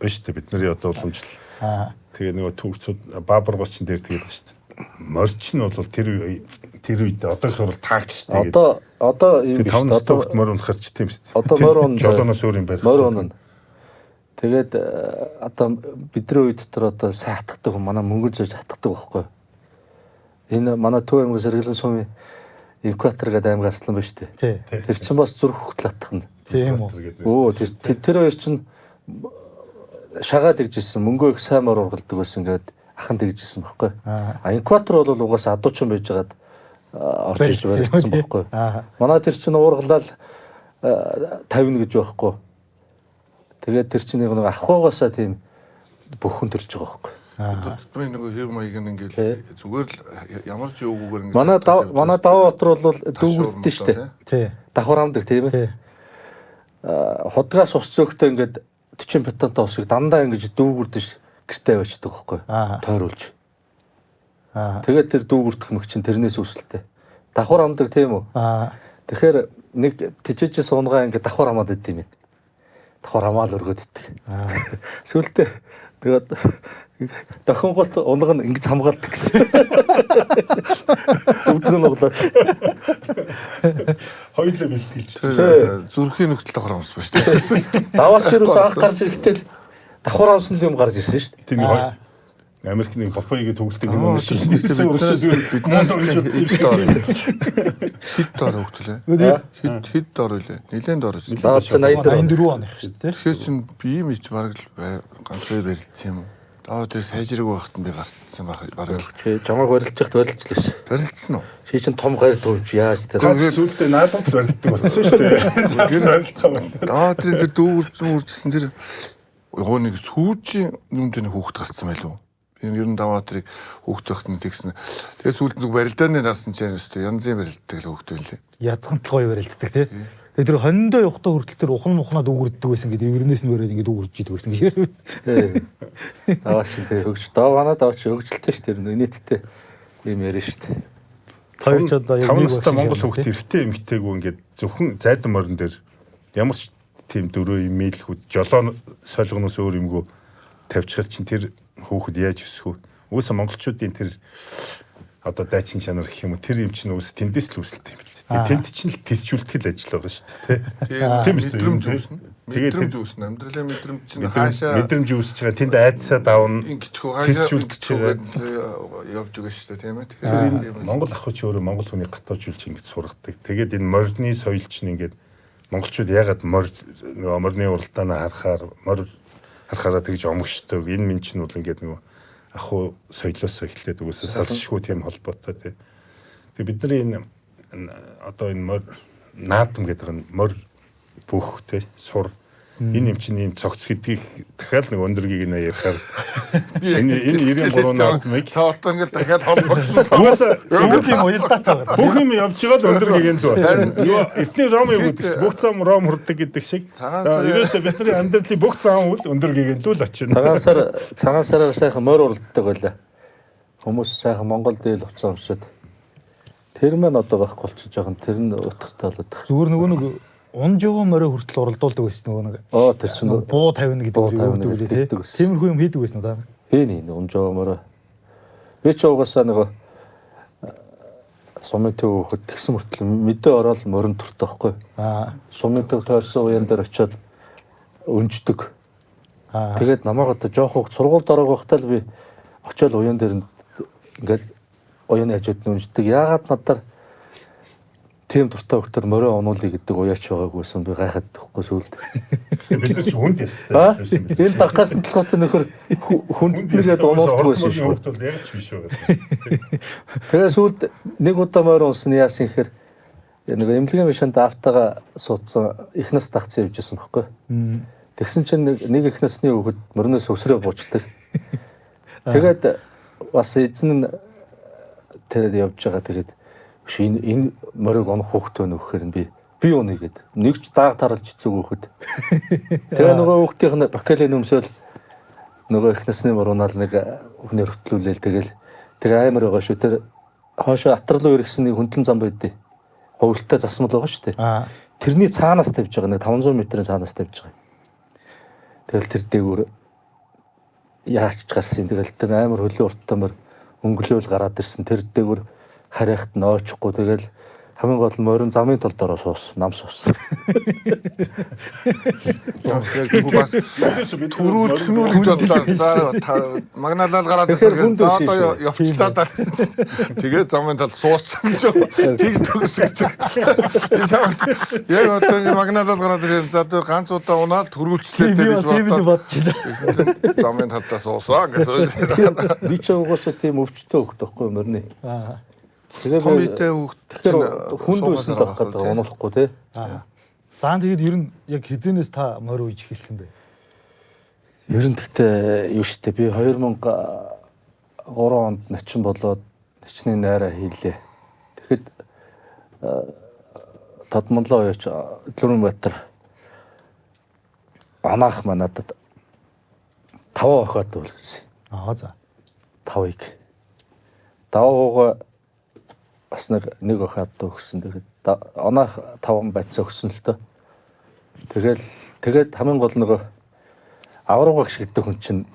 байна шүү дээ. Бидний одоо уламжлал. Аа. Тэгээ нөгөө төгсөд Баабургаас чинь дээр тэгээд байна шүү дээ. Морьч нь бол тэр үед одоохоор бол таагч шүү дээ. Одоо юм биш. 5 настай хүүхд морь унахаар ч тийм шүү дээ. Одоо морь унах жолооноос өөр юм байх. Морь унана. Тэгээд одоо бидний үед дотор одоо сайн хатгадаг манай мөнгө зөөж хатгадаг байхгүй. Энэ манай Төв аймгийн Сэргэлэн сумын экватор гэдэг аймаг арслан ба штэ. Тэр чинь бас зүрх хөвгөл хатгана. Тийм үү. Өө тэр хоёр чинь шагаад игжсэн мөнгөө их сайн мор ургалдаг байсан гэдэг ахын тэгжсэн байхгүй. А экватор бол угаасаа адуучин байж байгаад орж иж баригдсан байхгүй. Манай тэр чинь уургалал 50 гэж байхгүй. Тэгээд тэр чинь нэг ахгүйгаасаа тийм бүхэн төрж байгаа байхгүй. Бидний нэг хэрэг маяг ингээд зүгээр л ямар ч юугүйгээр ингээд манай даваа дотор бол дүүгэрдэж штэ. Тий. Давхар амдаг тийм ээ. Худгаас ус зөөхтэй ингээд 40 бетонтой усыг дандаа ингэж дүүгэрдэж гэртээ байждаг байхгүй. Тойруулж. Тэгээд тэр дүүгэрдэх мөг чинь тэрнээс үүсэлтэй. Давхар амдаг тийм үү? Тэгэхээр нэг тижээч суунгаа ингээд давхар хамаад идэв юм. Давхар хамаал өргөд идэх. Сүултээ тэгээд дохингот унаг нь ингэж хамгаалдаг гэсэн. Өвдөг нь углаад. Хоёулаа бэлтгэлж. зүрхийн нөхцөл давхар амс ба шүү дээ. Даваач юус анх гарч ирэхдээ давхар амсан юм гарч ирсэн шүү дээ. Тийм нэг Америк нэг Папайгийн төгөлтөг юм шиг бид хэд дор хөгтлээ. Хэд дор үлээ. Нилээн дор үзлээ. 84 оных шүү дээ. Тэгэхээр чин би юм ич бараг л ганцаар барилдсан юм уу? Тэр сайжраг байхад нь би гарцсан бараг л. Чамайг барилжчихт барилжлаа ш. Барилдсан уу? Чи чин том гайр төвч яаж тэр. Сүултээ наадад барилддаг болсон шүү дээ. Тэр барилдгаа. Тэр дүүрсэн үржсэн тэр нэг сүүжийн нүнд нэг хүүхэд гарцсан байлуу. Ер нь даваа тэрийг хүүхэд байхад нь тэгсэн. Тэгээ сүүлд нэг барилдааны нарсан чинь өстэй янзын барилддаг л хүүхэд байлээ. Язган толгой барилддаг тий. Тэгээ тэр хониндоо явахдаа хүртэл тэр ухан мухнаад үгэрддэг байсан гэдэг евренээс нь бариад ингээд үгэрж идэг байсан гэж. Даваач тэгээ хөгж даваа даваач хөгжилтэй ш тэр нийтдээ юм яриа штэ. Хоёр ч одоо яг нэг баста Монгол хүүхэд эрэгтэй эмэгтэйгөө ингээд зөвхөн зайдан морин дээр ямар ч тийм дөрөө имэйл хүүд жолоо солигноос өөр юмгүй тавьчихар чинь тэр хүүхэд яаж өсөх вэ? Үгүйс монголчуудын тэр одоо дайчин чанар гэх юм уу тэр юм чинь үгүйс тэндээс л үүсэлтэй юм билээ. Тэнд чинь л тисчүүлтгэл ажил байгаа шүү дээ. Тийм мэдрэмж үүснэ. Мэдрэмж үүснэ. Амьдралын мэдрэмж чинь хаашаа мэдрэмж үүсэж байгаа. Тэнд айцсаа давна. Ингэчихүү хаашаа явж байгаа шүү дээ тийм ээ. Тэгэхээр Монгол ах чи өөрөө монгол хүний гатуужуулж ингэж сургадаг. Тэгээд энэ морины соёл чинь ингээд монголчууд ягаад морины уралдаанаа харахаараа тэгж омгшдог. Энэ минь чинь бол ингээд нөгөө аху соёлоос эхлээд үгүйсээ салшгүй тийм холбоотой тийм. Тэгээ бидний энэ одоо энэ наадам гэдэг нь морь бүх тийм сур энэ юм чинь ийм цогц гэдгийг дахиад нэг өндөргийг нэ ярихаар энэ 93 наадмыг цаатаа ингээд дахиад холбогдсон. Бүх юм уялдаатай байна. Бүх юм явж байгаа л өндөргийг нь нөгөө эртний Ромыг үзсэн. Бүх зам Ром хүрдэг гэдэг шиг. Ерөөсөө бидний амьдралын бүх зам үл өндөргийг нь л очино. Цагаан сараар сайхан морь уралддаг байлаа. Хүмүүс сайхан Монгол дээл уцаа өмсөд тэр маань одоо байхгүй болчихж байгаа нь тэр нь утгатай болоод. Зүгээр нөгөө нэг унжигоо морой хүртэл оролдуулдаг байсан нөгөө нэг. Тэр чинь буу тавина гэдэг үг өгдөг үлээ тий. Тиймэрхүү юм хийдэг байсан уу та? Хийн унжигоо морой. Би ч угаасаа нөгөө сумын төв хөхөд тэгсэн мөртлөө мэдээ ороод морин туртай байхгүй. Сумын төв тойрсон уян дээр очиод өнждөг. Тэгээд намайг одоо жоох хөх сургуульд орох байхдаа л би очиод уян дээр ингээд уяны хажууд нь өнждөг. Яагаад надаар тийм дуртай хөхтөр морой онуулъя гэдэг уяач байгаагүйсэн би гайхаад байхгүй сүлд. Бид нар ч хүнд ястай. Энэ даггасан толгойтой нөхөр хүнднийгээд онуулдаггүй шүү. Хөхтөл яг ч биш байгаа. Тэгээ сүлд нэг удаа морой унсан яасан гэхээр нэг эмнэлгийн машинд автагаа суудсан ихнээс тагцсан явжсэн байхгүй. Тэгсэн чинь нэг их насны хүүхэд мөрнөөс өсрөө буучдаг. Тэгээд бас эзэн нь тэр явж байгаа. Тэгээд энэ морийг онох хүүхдээ нөхөр нь би унаа гэд. Нэг ч дааг таралж эцэг хүүхэд. Тэгээ нөгөө хүүхдийнх нь бакалын өмсөөл нөгөө их насны мөрөөнал нэг хүнээр хөтлүүлээл тэгээ амар байгаа шүү. Тэр хоошо атрал уу иргэсний хөндлөн зам байдیں۔ Хувилттай засмал байгаа шүү дээ. Тэрний цаанаас тавьж байгаа нэг 500 м-ийн цаанаас тавьж байгаа. Тэгэл тэр дээгүүр яач гарсан. Тэгэл тэр амар хөлөө урттамар өнгөлөөл гараад ирсэн. Тэр дээгүүр харихт нь ойчхгүй. Тэгэл хамгийн гол нь морин замын тал дороо суус, нам суус. Бас төрүүлчих нь гэж бодлоо. Магналал гараад ирсэн. За одоо явчлаа даа гэсэн. Тэгээд замын тал сууссан гэж. Тэг төгсөж. Яг одоо магналал гараад ирсэн. За ганц удаа унаад төрүүлчлээ гэж бодлоо. Замын талдаа суусаа гэсэн. Би ч угаасаа тийм өвчтөй хөхт байхгүй мөрний. Тэгээд комитет тэгэхээр хүнд үүсэл байх гэдэг унуулахгүй тий. За тэгээд ер нь яг хизэнээс та морь үйж эхэлсэн бэ? Ер нь гэхдээ юу штэ би 2003 онд начин болоод начны найраа хийлээ. Тэгэхэд Тодмонлоо явж Дөрвөнбаатар анаах манадад 5 охиод үл гэсэн. За. 5-ыг. Давууга бас нэг охиод өгсөн. Тэгээд онаах 5 байцаа өгсөн л доо. Тэгээд хамгийн гол нөгөө авраг багш гэдэг хүн чинь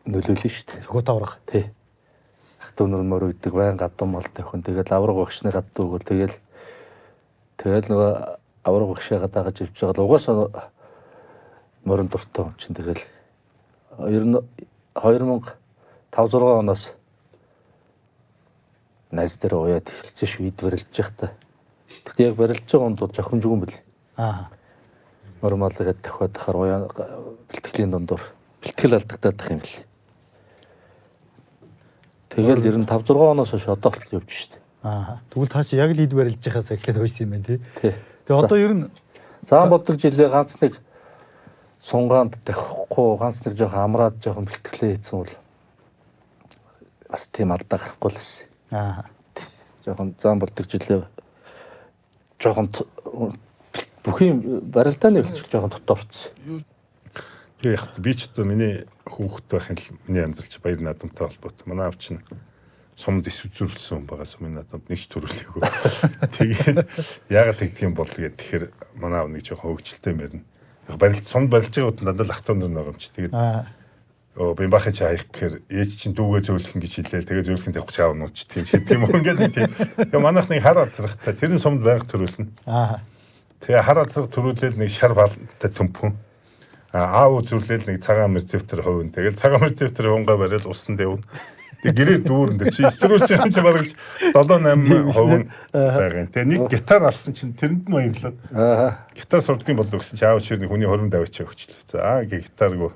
нөлөөлнө шүү дээ. Сөхөт авраг. Тий. Ах дүүнөр мөр үйдэг байн гадуун малтай хүн. Тэгээд авраг багшны гадуу өгөөл тэгэл нөгөө авраг багшаа дагаж явж байгаа л угаасаа морин дуртай хүн чинь тэгэл ер нь 2005-6 оноос найз дээр уяад эхэлсэн шүү. Эд барилж явах та. Тэгтээ яг барилж байгаа онд жохомжгүй юм бэл. Нормалгээд дахиад дахаар уяа бэлтгэлийн дундуур бэлтгэл алдагдаад юм бэл. Тэгэл ер нь 5-6 оноос хойш одоо болтол явж штэ. Тэгвэл та чи яг л эд барилж байхаас эхлээд хойсон юм байна тий. Тэгээ одоо ер нь заан бодог жилээ ганц нэг сунгаанд дахихгүй ганц нэг жоохон амраад жоохон бэлтгэлээ хийсэн бол бас тийм алдаа гарахгүй л байсан. Жоохон зам болдог жилээ жоохон бүх юм барилдааны хөлчих жоохон дотоорцсон. Тэгээ яг би ч одоо миний хүүхэд байхын л миний амьдрал чи баяр наадамтай холбоотой. Манай аав чинь сумд исвэзүүлсэн хүн байгаа. Сумын наадамд нэг ч төрүүлээгүй. Тэгээд яагаад тэгдэг юм бол тэгэхээр манай аав нэг жоохон хөвгчлөлтэй мэрнэ. Яг барилт сумд барилж байгаа үед надад л ах トゥ нар байгаа юм чи. Тэгээд би бахын чи хаях гэхээр ээж чинь дүүгээ зөөлөх гэж хэлээл. Тэгээд зөөлөхөнд явах чи аав нууч тийм ч гэдэг юм уу ингээд тийм. Тэгээд манайх нэг хар азрахтай тэр нь сумд байнга төрүүлнэ. Тэгээ хар азрах төрүүлээл нэг шар балтай төмпөн. Аав үзүүлээл нэг цагаан мерцевтер хувин. Тэгээд цагаан мерцевтер хувингаа бариад усан дэвнэ. Тэгээ гэрээ дүүрэн дээр чи стрүүлж байгаа чи бараг 7-8% байгаа юм. Тэгээ нэг гитар авсан чинь тэрэнд нь баярлаад. Гитар сурдгийн болдог гэсэн чи аав чи хүний хором давичаа өгчлөө. За гитаргүй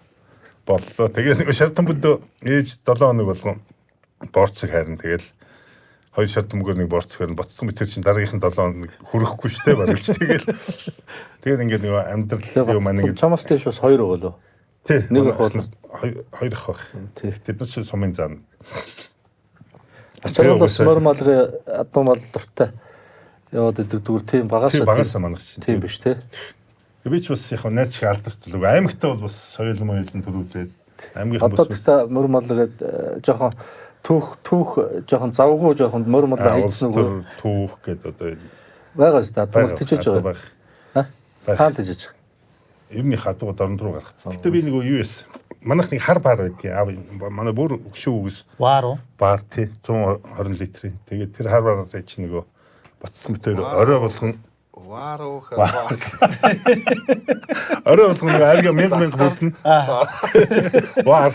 боллоо. Тэгээ нэг шартан бүдөө ээж 7 хоног болгон борцог харин тэгэл 2 шартамгаар нэг борцог харин боцсон битэр чинь дараагийнх нь 7 хоног хүрэхгүй штэ барилж тэгэл. Тэгээд ингээд нэг амьдрал юм маань ингээд чамаас тийш бас 2 өгөө лөө. Тий. Нэг ах бол 2 ах баг. Тэд нар чи сумын зам. Ачаал бас нормалгүй адуу мал дуртай яваад идэг дүүр тийм багасаа манах чинь. Тийм биш тий. Би ч бас яг найз шиг алдарчлаг. Аймагтаа бол бас соёл моёлын төрүүлээд аймгийн хүмүүс одоо нормалгээд жоохон түүх жоохон завгүй жоохон мөр хайцсан уу? Түүх гэдэг одоо байгаа шүү дээ. Адуу тижэж байгаа. Хаан тижэж. Ер нь хадуу дорн руу гаргацсан. Гэтэ би нэг юу яасан. Манайх нэг хар баар байдгийг аав манай бүр өшөө үгс Баар уу? Баар тий 120 литрийн. Тэгээд тэр хар баар зай чи нөгөө ботмтөр орой болгон Вааруух. Орой болгон айлга 1000 хүртэн. Ваар.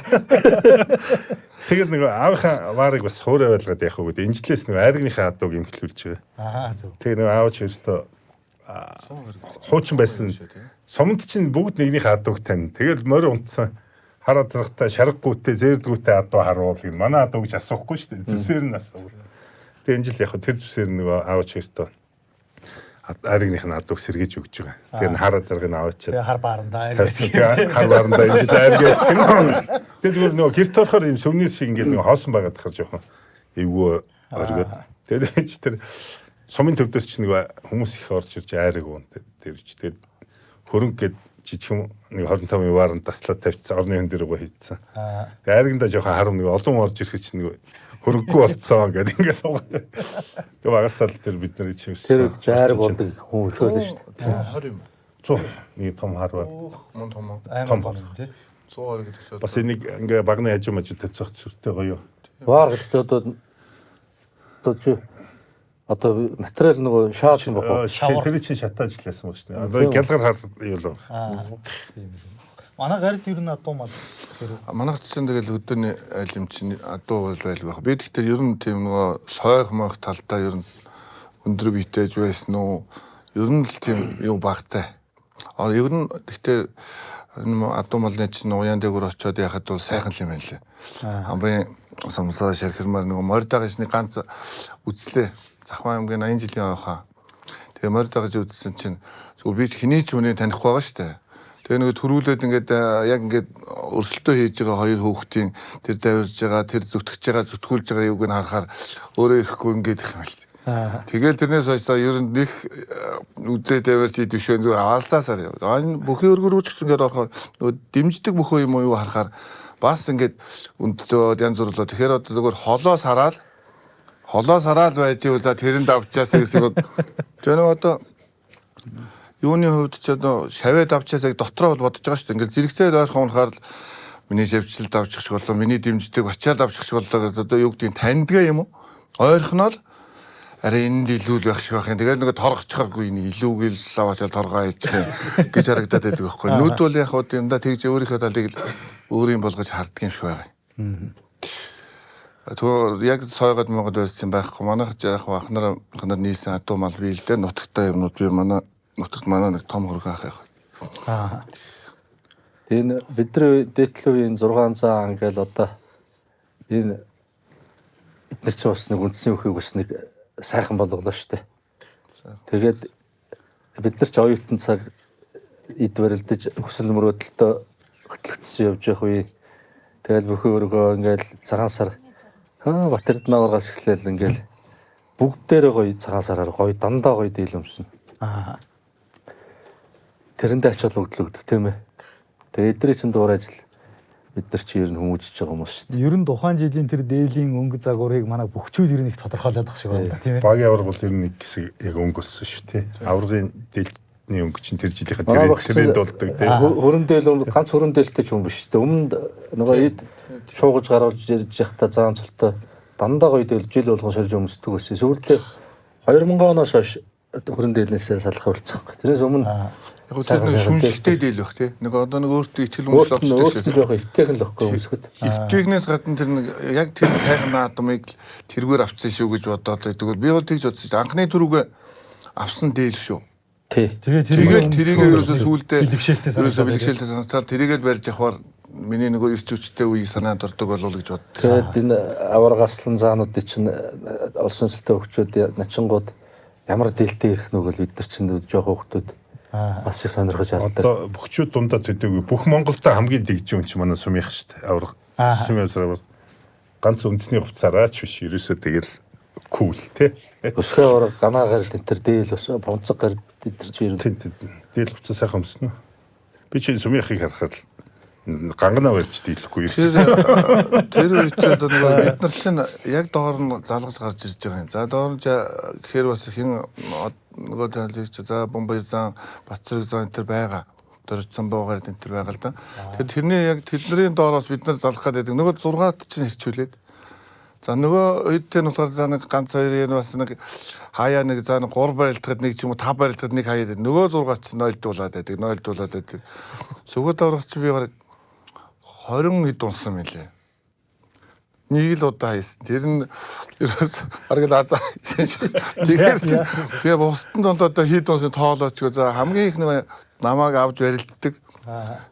Тэгэл нөгөө аавынхаа ваарыг бас хуурай байлгаад яах вэ гэдэг. Инжлээс нөгөө айргийнхаа адууг имхлүүлж байгаа. Зөв. Тэгээ нөгөө аав ч өөртөө хуучин байсан. Сомонд чинь бүгд нэгнийхээ адууг тань. Тэгэл морь унтсан. Хар азрахтай шарггүйтэй зээрдгүйтэй адуу харуул гин. Манай адуу гэж асуухгүй шүү дээ. Зүсээр нь асуув. Тэгээ энэ жил яг тэр зүсээр нөгөө аав ч өөртөө аригных нь адууг сэргийж өгч байгаа. Тэгэхээр хар азрагыг аваачаад. Тэгээ хар баарандаа тэгээ хар баарандаа энэ жил аригээс. Тэгээ зүгээр нөгөө гэрт орохоор юм сүмнэр шиг ингээд нөгөө хоосон байгаад тахаар жоохон эвгүй оргиод. Тэгээд тэр сумын төв дээр ч нөгөө хүмүүс их орж ирж айраг уун дээр ч тэгээд хөрөнгө гээд жижиг нэг 25 яваар таслаад тавьчихсан орны хэн дээр гоо хийцсэн. Тэгээд айрагнда жоохон харам нэг олон орж ирэх чинь нэг хөрөнгөгүй болцсон гэдэг ингээд суугаад. Тэгээд багасаал тэр бид нар чинь тэр жайраг болдог хүн өшөөлөн шүү дээ. 20 юм. 100 нэг том харваа. Мөн том. Аймаг бол тий. 120 гэдэг чинь. Бас энийг ингээ багны хажимаж тавьчих зүртэй гоё. Ваар гэдэг одоо чи одоо материал нөгөө шааж юм бохоо. Тэр чинь шатааж лээсэн баг шүү дээ. Одоо гялгар хар юу л баг. Манай гард ер нь адуу мал. Манайх чинь тэгэл өдөөний айл юм чинь адуу бол байлгүй байх. Би гэхдээ ер нь тийм нөгөө сойх мох талдаа ер нь өндөр битэйж байсан уу? Ер нь л тийм юу багтай. Ер нь гэхдээ адуу малны чинь уян дээгүүр очиод яхад бол сайхан л юм байна лээ. Хамрын самсаа шархирмаар нөгөө мордагчны ганц үзлээ. Захван аймгийн 80 жилийн ойхоо. Тэгээ мордагч үзсэн чинь зүгээр би ч хэний ч хүнийг танихгүй байгаа шүү дээ. Тэгээ нөгөө төрүүлээд ингээд яг ингээд өрсөлдөө хийж байгаа хоёр хүүхдийн тэр давирж байгаа, тэр зүтгэж байгаа, зүтгүүлж байгаа юуг нь харахаар өөрөө ирэхгүй ингээд их юм л. Тэгэл тэрнээс хойш ер нь нэг үдээ давирч идэх шүү зүгээр алсаасаар яв. Энэ бүхий өргөрөөч гэсэн ингээд орохоор нөгөө дэмждэг бүхөө юм уу харахаар бас ингээд өндлөө янз бурлаа. Тэгэхээр одоо зүгээр холоос хараад байж ивэл тэрэнд авчаасаа гэсэн. Тэр нэг одоо юуны хувьд ч одоо шавьд авчаасаа дотроо бол бодож байгаа шүү дээ. Ингээл зэрэгцээд ойрхон унахаар л миний шавьчлалд авчих шиг болоо, миний дэмждэг очиад авчих шиг болоо гэдэг одоо юу гэдгийг таньдгаа юм уу? Ойрхоноор арай энд илүү л байх шиг байх юм. Тэгээд нөгөө торгочихоогүй нэг илүүгэл аваачаал торгоо хийчих юм гэж харагдаад байдаг байхгүй. Нүд бол яг хөө юм да тэгж өөрийнхөө талыг л өөрийн болгож харддаг юм шиг байгаа юм. То яг сойгод могод байсан байхгүй. Манайх яг ахнаар нийсэн адуу мал биелдэ нутагтай юмнууд би нутагт манай нэг том хөргөө ах яг. Энэ бидний дээдлүүийн 6 цаа ингээл одоо энэ эдгээр чинь бас нэг үндсний үхийг бас нэг сайхан болголоо шүү дээ. Тэгээд бид нар ч оюутан цаг эд барилдаж хүсэл мөрөөдөлтөө хөтлөгдсөн явж явах үе. Тэгэл бүхий өргөө ингээл цагаан сар Батэрд наваргаас эхлээл ингээл бүгдээрээ гоё цагаан сараар гоё дандаа гоё дийл өмснө. Тэрэндээ ачаал өгдлөгдөг тийм ээ. Тэгээ эдрийн чинь дуурайж л бид нар чи ер нь хүмүүжиж байгаа юм шүү дээ. Ер нь тухайн жилийн тэр дээлийн өнгө загварыг манай бөхчүүд ер нь их тодорхойлоод ах шиг байна тийм ээ. Багийн аварга бол ер нь нэг хэсэг яг өнгө өссөн шүү тий. Аваргын дээлний өнгө чинь тэр жилийнхээ тренд болдог тий. Хөрөндөл ганц хөрөндөлтэй ч юм биш дээ. Өмнөд нөгөө эд шуугаж гаргаж ирж явахдаа заан цолтой дандаа гоё дээл жил болгон шорж өмсдөг байсан. Сүүлдээ 2000 оноос хойш хөрөндөлнөөсөө салах болцсон. Тэрээс өмнө яг тэр нэг шүнжлэгтэй дээл байх тий. Нэг одоо нэг өөртөө итгэл үнэмшил авчихсан шүү дээ. Жоох итгэн л өгөхгүй өмсгöd. Итгэгнээс гадна тэр нэг яг тэр сайхан наадмыг тэргээр авцсан шүү гэж бодоод байдаг. Би бол тэгж бодсон шүү. Анхны түрүүгээ авсан дээл шүү. Тий. Тэгээд тэрийг ерөөсөө сүулдэ бэлгшээлтэй санаатаар тэрийгээд барьж явахаар миний нөгөө ирч хүчтэй үе санаанд ордог болов уу гэж боддог. Тэгээд энэ аваргаслан заануудын чинь олсон сүлтэй хөгчүүд начингууд ямар дээлтэй ирэх нүгэл бид нар чинь жоох хөгтүүд бас их сонирхож чаддаг. Одоо бөхчүүд дундаа төдөөгүй бүх Монголда хамгийн дэгжин хүн чинь манай сумынх шүү дээ. Аварга сумын ганц үндэсний хувцаараа ч биш ерөөсөө тэгэл кул тий. Өсгөө аварга ганаа гард энэ төр дээл ус бонцог гард энэ төр чи ер нь дээл хувцас сайхан өмснө. Би чи сумынхыг харахад Ганганаа барьж дийлэхгүй Тэр үед ч одоо нөгөө бид нар чинь яг доор нь залгаж гарч ирж байгаа юм. За доор нь гэхээр бас хин нөгөө танилж за Бомбай зан, Батцэг зан энэ байгаа. Дөржсөн буугаар энэ байгаа л да. Тэгэхээр тэрний яг тэдний доороос бид нар залгах гэдэг. Нөгөө 6-аад чинь ирчүүлээд. За нөгөө үедтэй нь болохоор за нэг ганц хоёр юм бас нэг хаяа нэг за 3 барилдахад нэг ч юм уу 5 барилдахад нэг хаяа. Нөгөө 6-аад чинь нойлдуулаад байдаг. Сүгэд орох чинь би бараг 20 хэд унсан мэлээ. Нэг л удаа хийсэн. Тэр нь ерөөс бараг л азаа. Тэгээ бусдын донд одоо хэд унсан тоолооч гоо за хамгийн их нэг намайг авч барилддаг.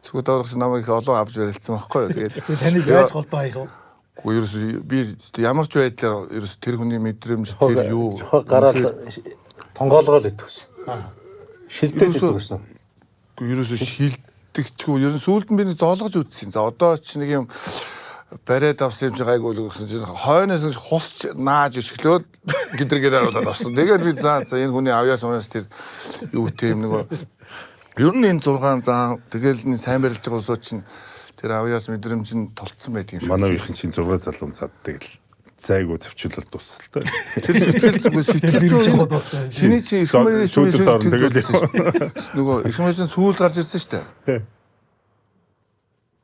Сүгэд орох чинь намайг их олон авч барилдсан байхгүй юу. Тэгээд таныг яаж голдоо хаях вэ? Гэхдээ ерөөс би ямар ч байдлаар ерөөс тэр хүний мэдрэмж тэр юу гараад тонгоолгоол идэвсэн. Шилдээд идэвсэн. Ерөөс шилдэгчгүй ерөн сүүлд нь би зоолгож үтсэн. За одоо ч нэг юм бариад авсан юм чи гайгүй л гэсэн чинь хойноос нь хусч нааж ишглөөд гидэргээр харуулаад авсан. Тэгээд би за энэ хүний авьяас тэр юу тийм нэг ер нь энэ 6 заа тэгэл энэ сайн барилж байгаа усууд чинь тэр авьяас мэдрэмж нь толцсон байдаг юм шиг. Манай үеийн чинь 6 залуу цаддаг л зайгүй завчлал дуусалтай. Тэр зүгээр сэтгэл чиний чи их мэрийн сүүлд орно тэгэл нөгөө их мэрийн сүүлд гарч ирсэн шүү дээ.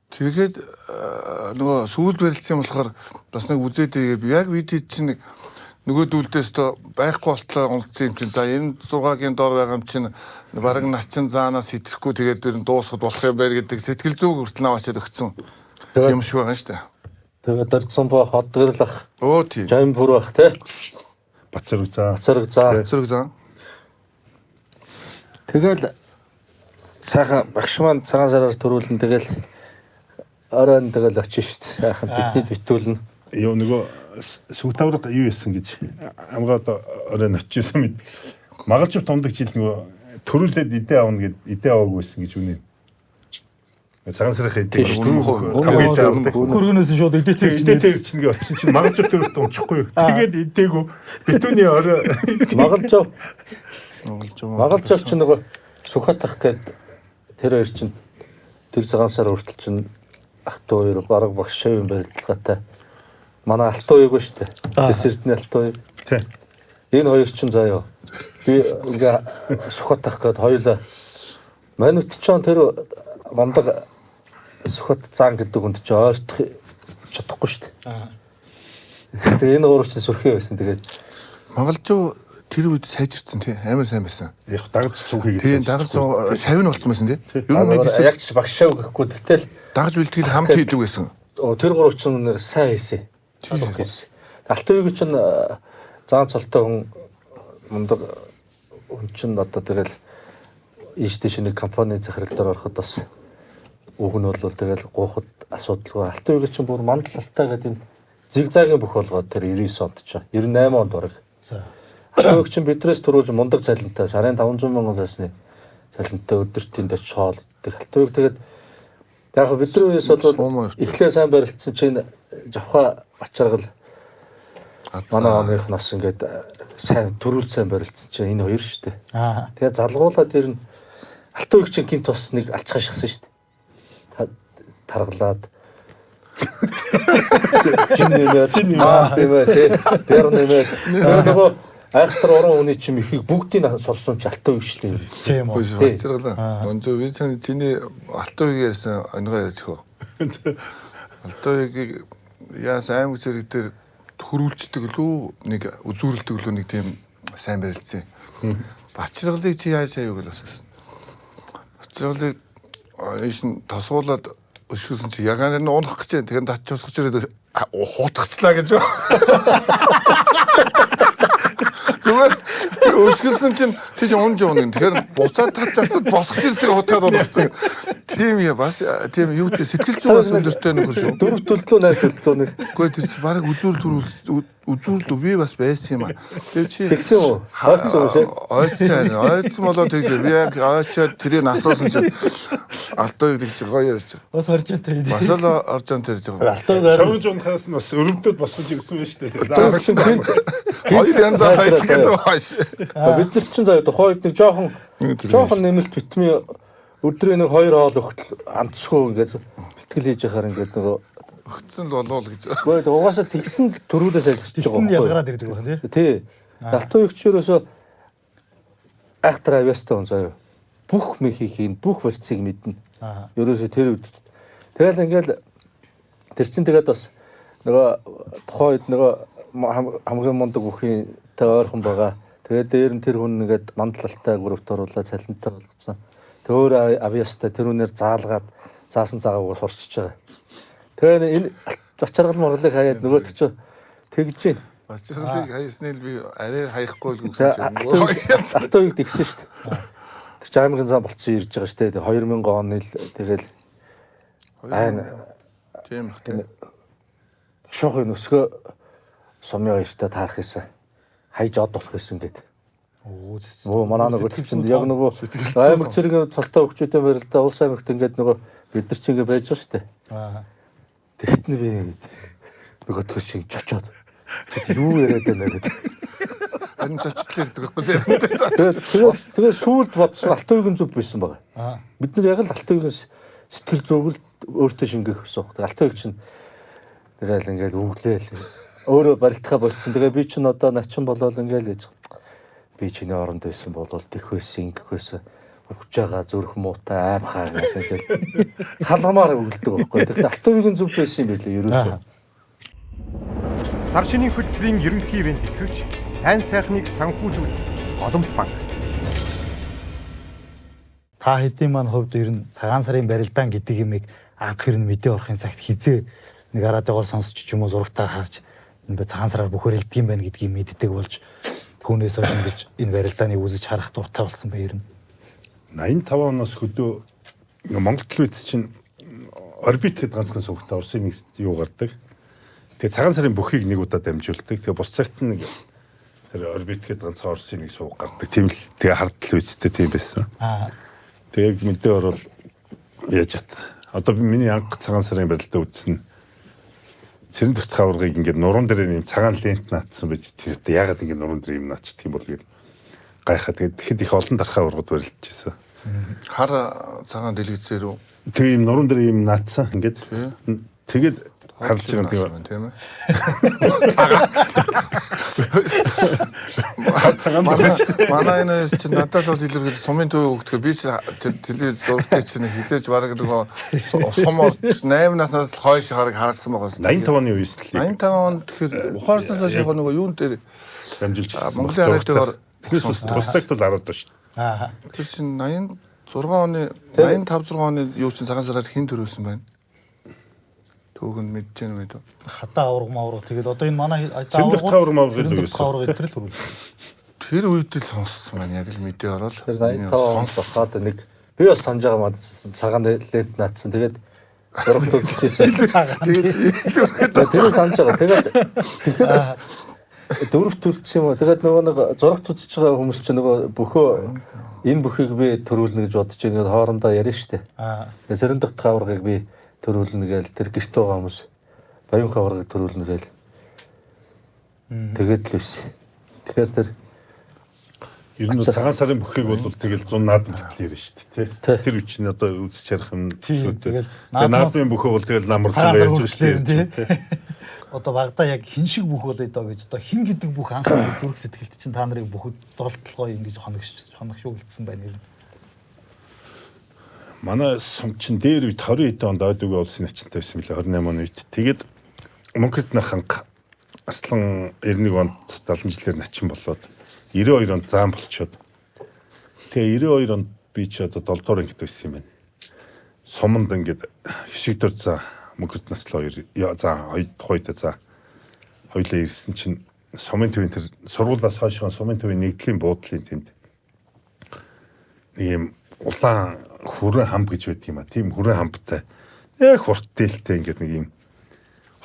Тэгээд нөгөө сүүлд барилдсан юм болохоор бас нэг үзээд игээ яг видео чинь нэг нөгөөдүүлдээс тоо байхгүй болтлоо унтсан юм чинь за энэ 6-гийн доор байгаа юм чинь бараг начин заанаас хэтрэхгүй тэгээд дэр нь дуусахд болох юм байр гэдэг сэтгэл зүйг хүртэл наваачаад өгсөн юм шиг байгаа шүү дээ. Тэгээд дөрцөн боо ходгорлох. Оо тийм. Жампур бах те. Бацарг заа. Тэгэл цаахан багш маань цагаан сараар төрүүлэн тэгэл оройн тэгэл очиж шít. Сайхан бидний битүүлнэ. Юу нөгөө сүгтавраг юу хийсэн гэж амгаад оройн очижсэн мэд. Магалчив тундаг жил нөгөө төрүүлээд идэ авна гэд идэ аваагүйсэн гэж үнэ. Цагаан сарын идэ хөргөнөөс шууд идэ чинь очсон чинь магалчив төрөлт унчихгүй. Тэгээд идээгүү битүүний орой магалчив чинь нөгөө сүхатах гэд тэр хоёр чинь тэр цагаан сар хүртэл чинь ах トゥ хоёр бараг багш шавын барилдлагатай. Манай алтуу юуг шүү дээ. Тэсэрдний алтуу. Тий. Энэ хоёр чинь заяа. Би ингээ сухатах гэд хоёулаа манут ч тэр мондог сухат цаан гэдэг хүнд чи ойртох чадахгүй шүү дээ. Тэгээ энэ гурав чинь сүрхээ байсан. Тэгээд Монголчуу тэр үед сайжирцсан тий амар сайн байсан. Яг дагаж суу хийгээд. Тийм дагаж шавь нь болцсон байсан тий. Ер нь нэг яг ч багш шав гэхгүй тэгтэл дагаж бэлтгэл хамт хийдэг байсан. Тэр гурав чинь сайн хийсэн. Алтууг чинь заан цолтой хүн мундаг хүн чинь одоо тэгэл ийштэй шинэ компани захирал ороход бас үг нь бол тэгэл гоохот асуудалгүй. Алтууг чинь бүр мандалталтай гэдэг энэ зигзагийн бүх болгоод тэр 99 онд ч 98 онд орог. За. Алтууг чинь бидрээс төрүүлж мундаг цалинтай сарын 500 мянган цалсны цалинтай өдөртөнд очиж хоолддог. Алтууг тэгээд яг бидний үеэс бол эхлээ сайн барилдсан чинь жавха ачааргал манай оных нас ингээд сайн төрүүлж сайн барилдсан чинь энэ хоёр шүү дээ. Тэгээд залгуулаад ер нь алтууг чинь гинт тус нэг алчгаа шахсан шүү дээ. Таргалаад жин нэмээд тэр нөгөө айхтар орон хүний чим ихийг бүгдийг сорсон ч алтууг шүү дээ. Тийм үү. Ачааргалаа. Өнцөө би чиний алтууг ярьсан онгоо ярьж хөө. Алтуугийг яасан аймаг зэрэг дээр хөрүүлждэг лүү нэг үзүүрэлдэг лүү нэг тийм сайн барилдсан. Бачиргалыг чи яаж аяаг л асуусан. Бачиргалыг ийшин тасгуулаад өшгөсөн чи ягаан нь унах гэж тэгэхээр татч усгаж ирээд хуутгацлаа гэж. Зүгээр өшгөсөн чинь тийш унж унах. Тэгэхээр буцаад татчаад босгож ирж байгаа хутгаад унагцсан. Тийм яа бас тийм юу гэдэг сэтгэл зүйн өндөртэй нөхөр шүү. Дөрөв төллөө найр төллөө нэг. Гэхдээ тэр чи баг үзүүрлүү би бас байсан юм аа. Тэр чи тэгсэн үү? Ойцсон болоо тэгсэн. Би яг ойчоод тэрийг асуусан чинь алтууг тэгж гоё ярьж байгаа. Бас оржонтой. Бас л оржонтой ярьж байгаа. Алтууг шавж унахаас нь бас өрөвдөд босож ирсэн байж тээ. Хоёр янзаар хайсгээд baаш. Бид нар чинь заяа тухайд нэг жоохон нэмэлт витамин өдрийн нэг 2 хоол өгтөл амтшгүй ингээд сэтгэл хийж яхаар ингээд нөгөө өгцөн л болов л гэж. Гэхдээ угаасаа тэгсэн төрүүлээс ажиллаж байгаа. Тэгсэн ялгараад ирдэг байна тий. Тий. Алтан уягч ерөөсөө айхтар авьяастай хүн заяа. Бүх мехийг бүх барьцыг мэднэ. Ерөөсөө тэр үед. Тэгэл ингээл тэр чин тэгээд бас нөгөө тухайн үед нөгөө хамгийн мундаг бүхийн тэ ойрхон байгаа. Тэгээд дээр нь тэр хүн ингээд мандалтай групт оруулаад цалинтай болгоцсон. Тэг өөр авьяастай тэр үнээр заалгаад заасан цагаагаар сурчиж байгаа. Тэгээд энэ очиргал морлыг хаяад нөгөөд чи тэгж гин. Очиргалыг хаясныг би арай хаяхгүй л гэсэн чинь. Алтан уяг тэгсэн шүү дээ. Тэр чинь аймгийн зам болцсон ирж байгаа шүү дээ. 2000 оны л тэгэл тийм их. Шохын өсгөө сумын хоёртаа таарах гэсэн. Хайж од болох гэсэн гээд. Оо манай нөгөө чинь яг нөгөө аймаг зэрэг цолтой хөгчөөтэй барилдаа улс аймагт ингээд нөгөө бид нар чинь ингээд байж байгаа шүү дээ. Тэгт нь би нөгөө төс шиг чочоод юу яриад байна гэдэг. Харин чочлол ирдэг байхгүй. Тэгээд сүүлд бодсон алтан уягийн зүв байсан байгаа. Бид нар яг л алтан уягийн сэтгэл зүгэл өөртөө шингээх гэсэн үг. Алтан уяг чинь тэгэл ингээд өглөөл өөрөө барилтахаа болцсон. Тэгээ би чинь одоо начин болоод ингээл яж. Би чиний оронд байсан бол тэх байсан, ингэх байсан. Үргэж байгаа зүрх муутай аимхаа ингээл халгамаар өгөлдөг байхгүй. Тэгэхээр алтан уягийн зүв байсан юм билээ ерөөсөө. Сар шинийн хөтөлбөрийн ерөнхий ивент итгэвч сайн сайхныг санхүүжүүлэх Олимп банк. Та хэдийн маань хувьд ер нь цагаан сарын барилдаан гэдэг юмыг анх хэрн мэдээ орохын цагт хизээ нэг радиогоор сонсч ч юм уу зурагтаар харж энэ цагаан сараар бүхээр илдэг юм байна гэдгийг мэддэг болж түүнээс хойш ингэж энэ барилдааныг үзэж харах дуртай болсон бай ер нь. 85 оноос хөдөө Монгол телевиз чинь орбит гэдэг ганцхан сувгтай Орсын нэг юу гардаг. Тэгээ цагаан сарын бүхийг нэг удаа дамжуулдаг. Тэгээ бус цагт нэг тэр орбит гэдэг ганцхан Орсын нэг сувг гардаг. Тийм л тэгээ хард телевизтэй тийм байсан. Тэгээ мэдээ орвол яаж хат. Одоо миний анх цагаан сарын барилдаа үзсэн. Цэрэн дөхт хаврыг ингээд нуруунд дээр нэм цагаан лент наатсан байж тэр ягаад ингээд нуруунд дээр юм наачдаг юм бол гээд гайхаа. Тэгээд тэгэхэд их олон дархаа ургад барилдаж байсан. Хар цагаан дэлгэцээр үү? Тэгээ юм нуруунд дээр юм наатсан ингээд тэгээд харж байгаа юм тийм ээ. Манай энэ чинь надаас бол илэрхийлж сумын төв өгдөг. Би чинь тэр телевиз зурагтай чинь хизээж бараг нөгөө сум орч 8 наснаас л хойш хараг харсан байгаа. 85 оны үеэс л 85 онд тэгэхээр ухаарснаас хойш яг нөгөө юун дээр дамжуулж Монголын радиогоор тусагт л хараад байна шүү дээ. Тэр чинь 86 оны 85 6 оны юу чинь цагаан сараар хэн төрөөсөн байна? Түүхэнд мэдэж байна үү? Хатаа авраг маавраг тэгээд одоо энэ манай Цэндэрт хавраг маавраг л өгсөн. Тэр үед л сонссон байна. Яг л мэдээ орол. Тэр 85 онд бахаад нэг би бас санаж байгаа маа цагаан лент наатсан. Тэгээд зурагт үзчихсэн. Тэр санаж байгаа. Тэгээд дөрөвт үлдсэн юм уу? Тэгээд нөгөө нэг зурагт үзэж байгаа хүмүүс чинь нөгөө бөхөө энэ бүхийг би төрүүлнэ гэж бодож ингээд хоорондоо ярина штэ. Цэрэн дөхт хаврагыг би төрүүлнэ гээл тэр гэрт байгаа хүмүүс баян хаврагыг төрүүлнэ гээл тэгээд л биш. Тэгэхээр тэр ер нь цагаан сарын бүхийг бол тэгэл 100 наадам хүртэл ярина шүү дээ тий. Тэр үчиг нь одоо үзэж ярих юм зүйтэй. Наадмын бүхөө бол тэгэл намарлан ярьж байгаа шүү дээ. Одоо багада яг хин шиг бүх болоо доо гэж одоо хин гэдэг бүх анх зүрх сэтгэлд чинь та нарыг бүхэд дуралталгой ингэж хоногшуулсан байна юм. Манай сум чин дээр үед 20 хэдэн онд ойд үгүй улсын начинтай байсан мөлий 28 оны үед. Тэгээд Монголднах анх аслан 91 онд 70 жилээр начин болоод 92 онд заан болчиход. Тэгээ 92 онд би ч одоо 7 дугаар ангид байсан юм байна. Суманд ингээд хишигдэр за Монголд наслаа за хоёрдоо за хоёлаа ирсэн чинь сумын төвийн тэр сургуулиас хойшоо сумын төвийн нэгдлийн буудлын тэнд ийм улаан хүрэн хамб гэж байдаг юм а. Тийм хүрэн хамбтай яг хурдтэлтэй ингээд нэг юм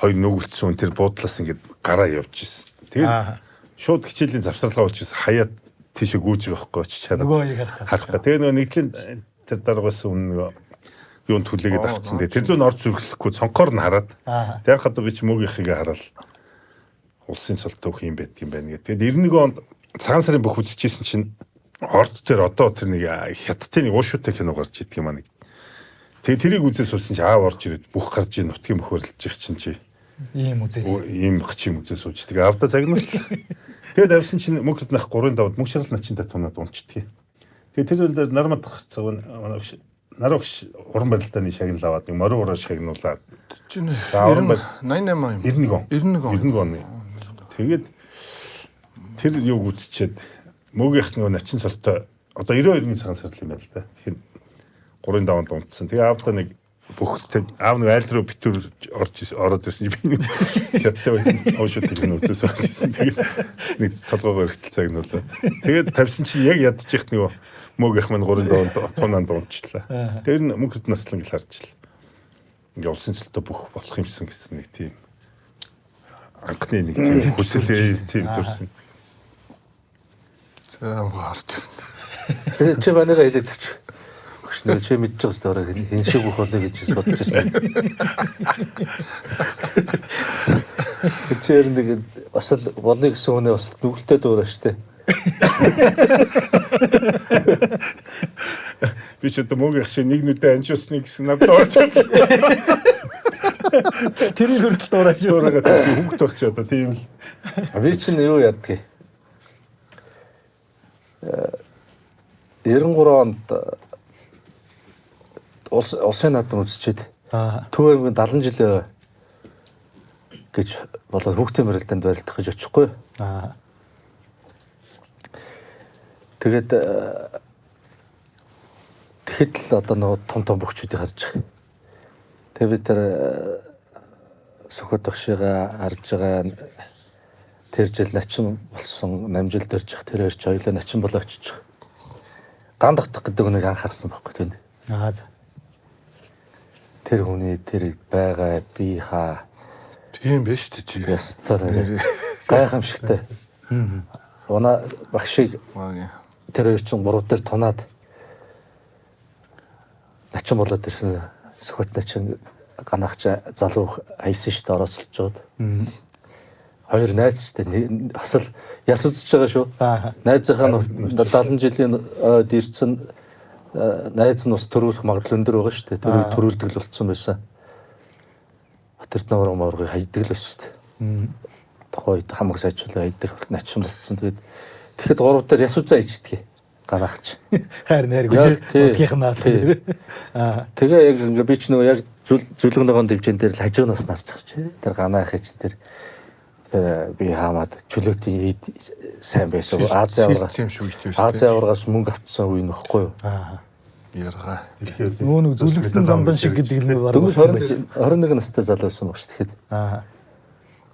хоёр нүгэлтсэн тэр буудлаас ингээд гараа явж ирсэн. Тэгээд шууд хичээлийн завсралгаа болж ирсэн хаяад тийшээ гүйж байгаа байхгүй ч чараад харах. Тэгээ нөгөө нэгдлийн тэр дараагаас өмнө юун түлээгээд авцсан. Тэр лөө орж зүрхлэхгүй цонхоор нь хараад. Тэг хадаа би ч мөгийнхийг хараад улсын цолт төвх юм байдаг юм байна гэдэг. Тэгээд 91 онд цагаан сарын бүх үзчихсэн чинь орд тэр одоо тэр нэг хятадын нэг уушуутай кино гарч идэг юм аа нэг. Тэгээ тэрийг үзээс суусан чи аав орж ирээд бүх гарч ийн нутгийн мөхөрлөж их чи. Ийм үзээ. Ийм хчим үзээ сууж. Тэгээ авда загнуулсан. Тэгээд авсан чинь мөнгөд нах 3-5 мөнгө шаргал начинтай тунаад унчдгийг. Тэгээ тэр үл дээр нар мадах цав нарууш уран барилдааны шагнал аваад нэг морин ураа шагнуулаад. чинь 88 91 оны. Тэгээд тэр юг үзчихэд мөгийнх нөгөө начин солтой одоо 92-ний цагаан сард юм байна л да. Тэгэхээр 3-5 унтсан. Тэгээ аавда нэг бүх аав нэг айл руу битүүр ороод ирсэн би нэг хятад оошотыг нөөцөөс орчихсон. Тэгээд нэг толгоогоо өргөтөл цагнуулаад. Тэгээд тавьсан чи яг ядчих нөгөө мөгийнх маань 3-5 тунаанд унтчлаа. Тэр мөнгөд наслан гэл харчлаа. Ингээ улсын цөлтөө бүх болох юмсан гэсэн нэг тийм анхны нэг тийм хүсэл тийм төрсөн. За гаард. Тэгээд чи манайгаа хэлээд чи. Багш чи мэдж байгаа сторог энэ шиг бүх болоо гэж бодож байсан. Тэр нэг осол болыг гэсэн үнэ бас нүгэлтэд дуурай штэ. Би ч одоо мөнгө их шиг нэг нүдэ анжуулсныг гэсэн надад орж ирлээ. Тэрийг хүртэл дуурайж өөрөөгөө хөнгөт багч одоо тийм л. Би чинь юу яадгийг. 93 онд улсын наадам үзчихэд Төв аймгийн 70 жилээ гэж болоод хүүхдийн барилдаанд барилдах гэж очихгүй. Тэгээд тэгэхэд л одоо нөгөө том бөхчүүдийг харж байгаа. Тэгээд бид тэр сүхөт багшигаа харж байгаа тэр жил начин болсон намжил дэржих тэр хоёр ч хоёлоо начин болоо очиж байгаа. Гандагдах гэдэг үнийг анхаарсан байхгүй тийм. За. Тэр хүний тэр байгаа би хаа Тийм биш үү чи. ястар гайхамшигтай. Уна багшиг тэр хоёр чинь 3 дээр тунаад начин болоод ирсэн сүхөт начин ганахч залуу хайсан шүү дээ орооцолж жоод. Хоёр найз шүү дээ. Асал яс үзэж байгаа шүү. Найзынхаа 70 жилийн ойд ирсэн найз нь бас төрүүлэх магадлал өндөр байгаа шүү дээ. Төрүүлдэг л болцсон байсан. Тэр нуурыг хайдаг л байсан шүү дээ. Тухайд хамаг сайжруулаа хайдаг начин болцсон. Тэгэхэд 3 дээр яс үзээ ичдэг. Ганахч. Хайр найргүй тийм. Наад тийм. Тэгээ яг ингээ би ч нөгөө яг зүлгэн ногоон дэвжэн дээр л хажуунаас нарч байгаа чи. Тэр ганаахын чин тэр би хаамаад чөлөөтийн сайн байсан. Азийн аваргаас мөнгө авцсан үе нөхгүй юу? Ярга. Нөгөө нэг зүлгсэн замдан шиг гэдэг нь баруун 21 настай залуу байсан баг ш тэгэхэд.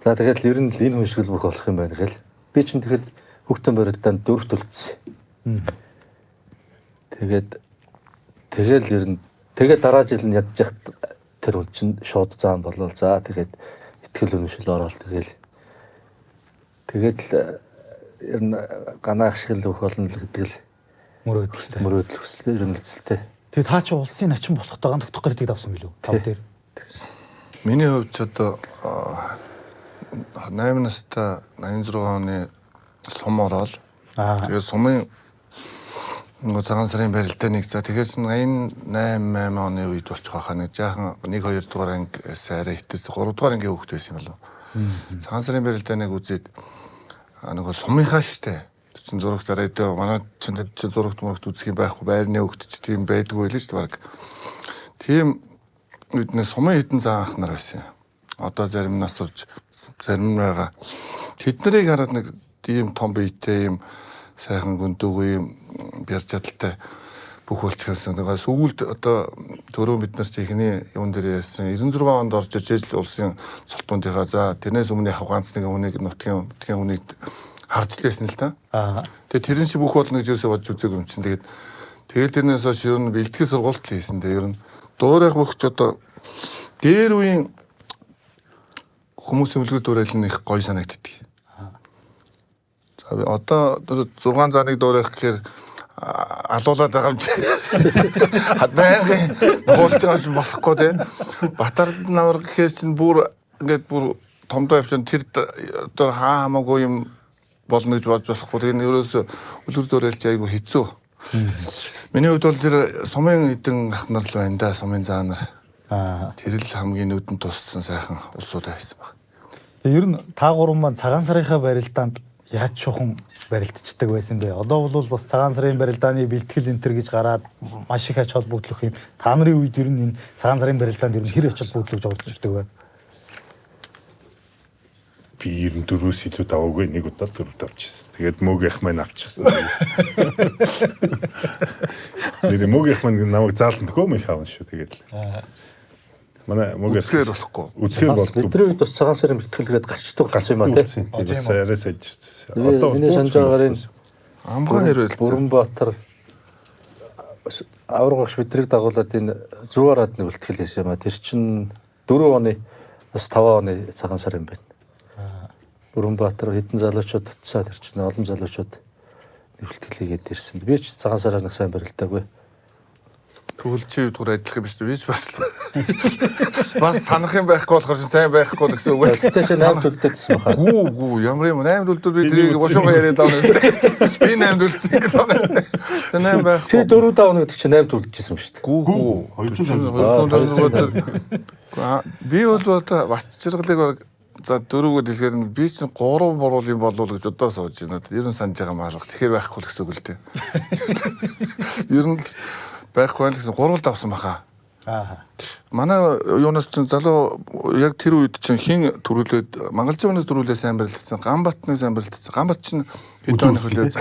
За тэгэхээр ер нь л энэ хүн шиг л бүх болох юм байна гэл. Би чинь тэгэхэд хүүхдэн барилдаанд 4 төлцсөн. Тэгэл ер нь дараа жил нь ядж яхад тэр хүн чинь шууд заан болол за тэгээд итгэл үнэмшил ороод тэгээд ер нь ганаах шиг л өөх болно л гэдэг л мөрөөдөл хүслээ ер нь эзэлтэй. Тэгээд таа чи улсын начин болохтой гандагдах гэдэг давсан билүү? Тав дээр. Миний хувьд ч одоо 8 настай 86 оны сум ороод тэгээд сумын нөгөө цагаан сарын барилдааныг за тэгэхээр 88 оны үед болчих واخа нэг жаахан 1-2 дугаар анги сайраа хитээс 3 дугаар ангийн хүүхэд байсан юм болов. Цагаан сарын барилдааныг үзээд нөгөө сумынхаа штэ. Тэр чин зурагт арайдаа манай чин зурагт мөрөгт үзэх юм байхгүй байрны хүүхэд ч тийм байдгүй л штэ баг. Тийм үднээ сумын хитэн зан анх нар байсан. Одоо зарим нас урж зарим байгаа. Тэд нарыг хараад нэг тийм том биетэй юм сайхан гүндүүгүй юм бяр чадалтай бүх болчихсон. Тэгээ сүүлд одоо төрөө бид нар чи ихний юун дээр ярьсан 96 онд орж ижил улсын цолтуундынхаа за тэрнээс өмнө яг ганц нэг хүнийг нутгийн хүнийг харж лээсэн л та. Тэгээ тэрэн шиг бүх болно гэж юусаа бодж үзег юм чинь. Тэгээд тэрнээс хойш ер нь бэлтгэл сургалт л хийсэн. Тэгээ ер нь дуурайх бөхч одоо дээр үеийн хүмүүсийн үлгэр дуурайл нь их гоё санагддаг. Одоо 6 зааныг дуурайх гэхээр алуулаад байгаа юм чи. Хадбайгийн хуулж байгаа юм болохгүй те. Батард навар гэхээр чинь бүр ингээд бүр томдоо явсан тэр одоо хамаагүй юм болно гэж бодож болохгүй. Тэр нь ерөөсө үлгэр дуурайлж айгу хэцүү. Миний хувьд бол тэр сумын эдэн ах нар л байна да, сумын заа нар. Тэр л хамгийн нүдэнд туссан сайхан улсууд байсан баг. Тэгээ ер нь та гурван маань цагаан сарынхаа барилдаанд яаж чухам барилдчихдаг байсан бэ? Одоо бол бас цагаан сарын барилдааны бэлтгэл энтер гэж гараад маш их ач холбогдлох юм. Та нарын үед ер нь энэ цагаан сарын барилдаанд ер нь хэр ач холбогдлож оролцдог вэ? Би 94-өөс илүү даваагүй нэг удаа 4 давчихсан. Тэгээд мөөгийнх маань авчихсан. Нэр мөөгийнх маань намайг заалтандгүй юм их аавна шүү. Тэгээд манай мөөгөөс үзэхээр болохгүй. Үзэхээр болохгүй. Бидний үед бас цагаан сарын бэлтгэлгээд гарчдаг гэсэн юм аа тийм. Бас арай сайжирсан. Одоо миний санаж байгаагаар Амгаа хэрвэл Бүрэнбаатар аврагч бидрийг дагуулад энэ зүүраад нэг бэлтгэл хийсэн юм аа. Тэр чинь 4 оны бас 5 оны цагаан сар юм байна. Бүрэнбаатар хэдэн залуучууд татсаа тэр чинь олон залуучууд нэвлэтгэлгээд ирсэн. Би ч цагаан сараар нэг сайн барилдаагүй. Тэгвэл чи зүгээр адилхан юм биш үү? Би ч бас санах юм байхгүй болохоор сайн байхгүй гэсэн үг. Тэгтээ чи 8 төлөвтэйсэн баха. Гүү ямар юм 8 төлөвтөр би тэрийг бошоогоо яриад авна гэсэн. Би 8 төлөвтэй гэж байгаа шүү дээ. 8 байхгүй. Чи 4 давна гэдэг чи 8 төлөвчсэн шүү дээ. Гүү. Би бол одоо баччиргалыг за 4-өө дэлгээр нь би чинь 3 буруу юм болов уу гэж одоо сууж байна. Ер нь санаж байгаа маалга. Тэгэхээр байхгүй л гэсэн үг л дээ. Ер нь байхгүй л гэсэн 3 давсан баха. Манай юунаас чинь залуу яг тэр үед чинь хин төрүүлээд Мангалживнаас төрүүлээ сайн барилдсан. Ганбатны сайн барилдсан. Ганбат чинь хэдэн хөлөө.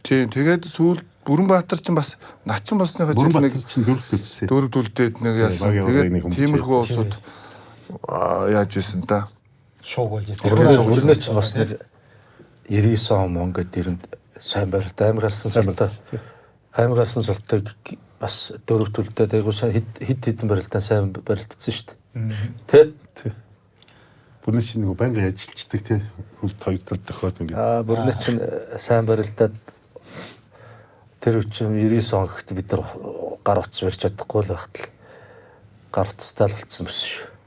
Тийм тэгээд сүүл Бүрэнбаатар чинь бас начин болсныхаа жил нэг 4 төлөвтэй нэг яасан. Тэгээд тиймэрхүү улсууд яаж ийсэн та шууг болж ирсэн. Өрнөө ч бас нэг 99 он Монгол дэрнд сайн барилт аим гарсан султаа. Аим гарсан султаа бас 4 төлөвтэй айгуу хэдэн барилтаа сайн барилдсан шүү дээ. Тэ? Бүрнээ чинь нэг байнга ажиллаждаг тий. Хөл тоёрдол тохиод ингээд. Бүрнээ чинь сайн барилдаад тэр үчим 99 он гэхэд бид нар гар утас барьж чадахгүй л байхад л гар утастай л болцсон биш шүү.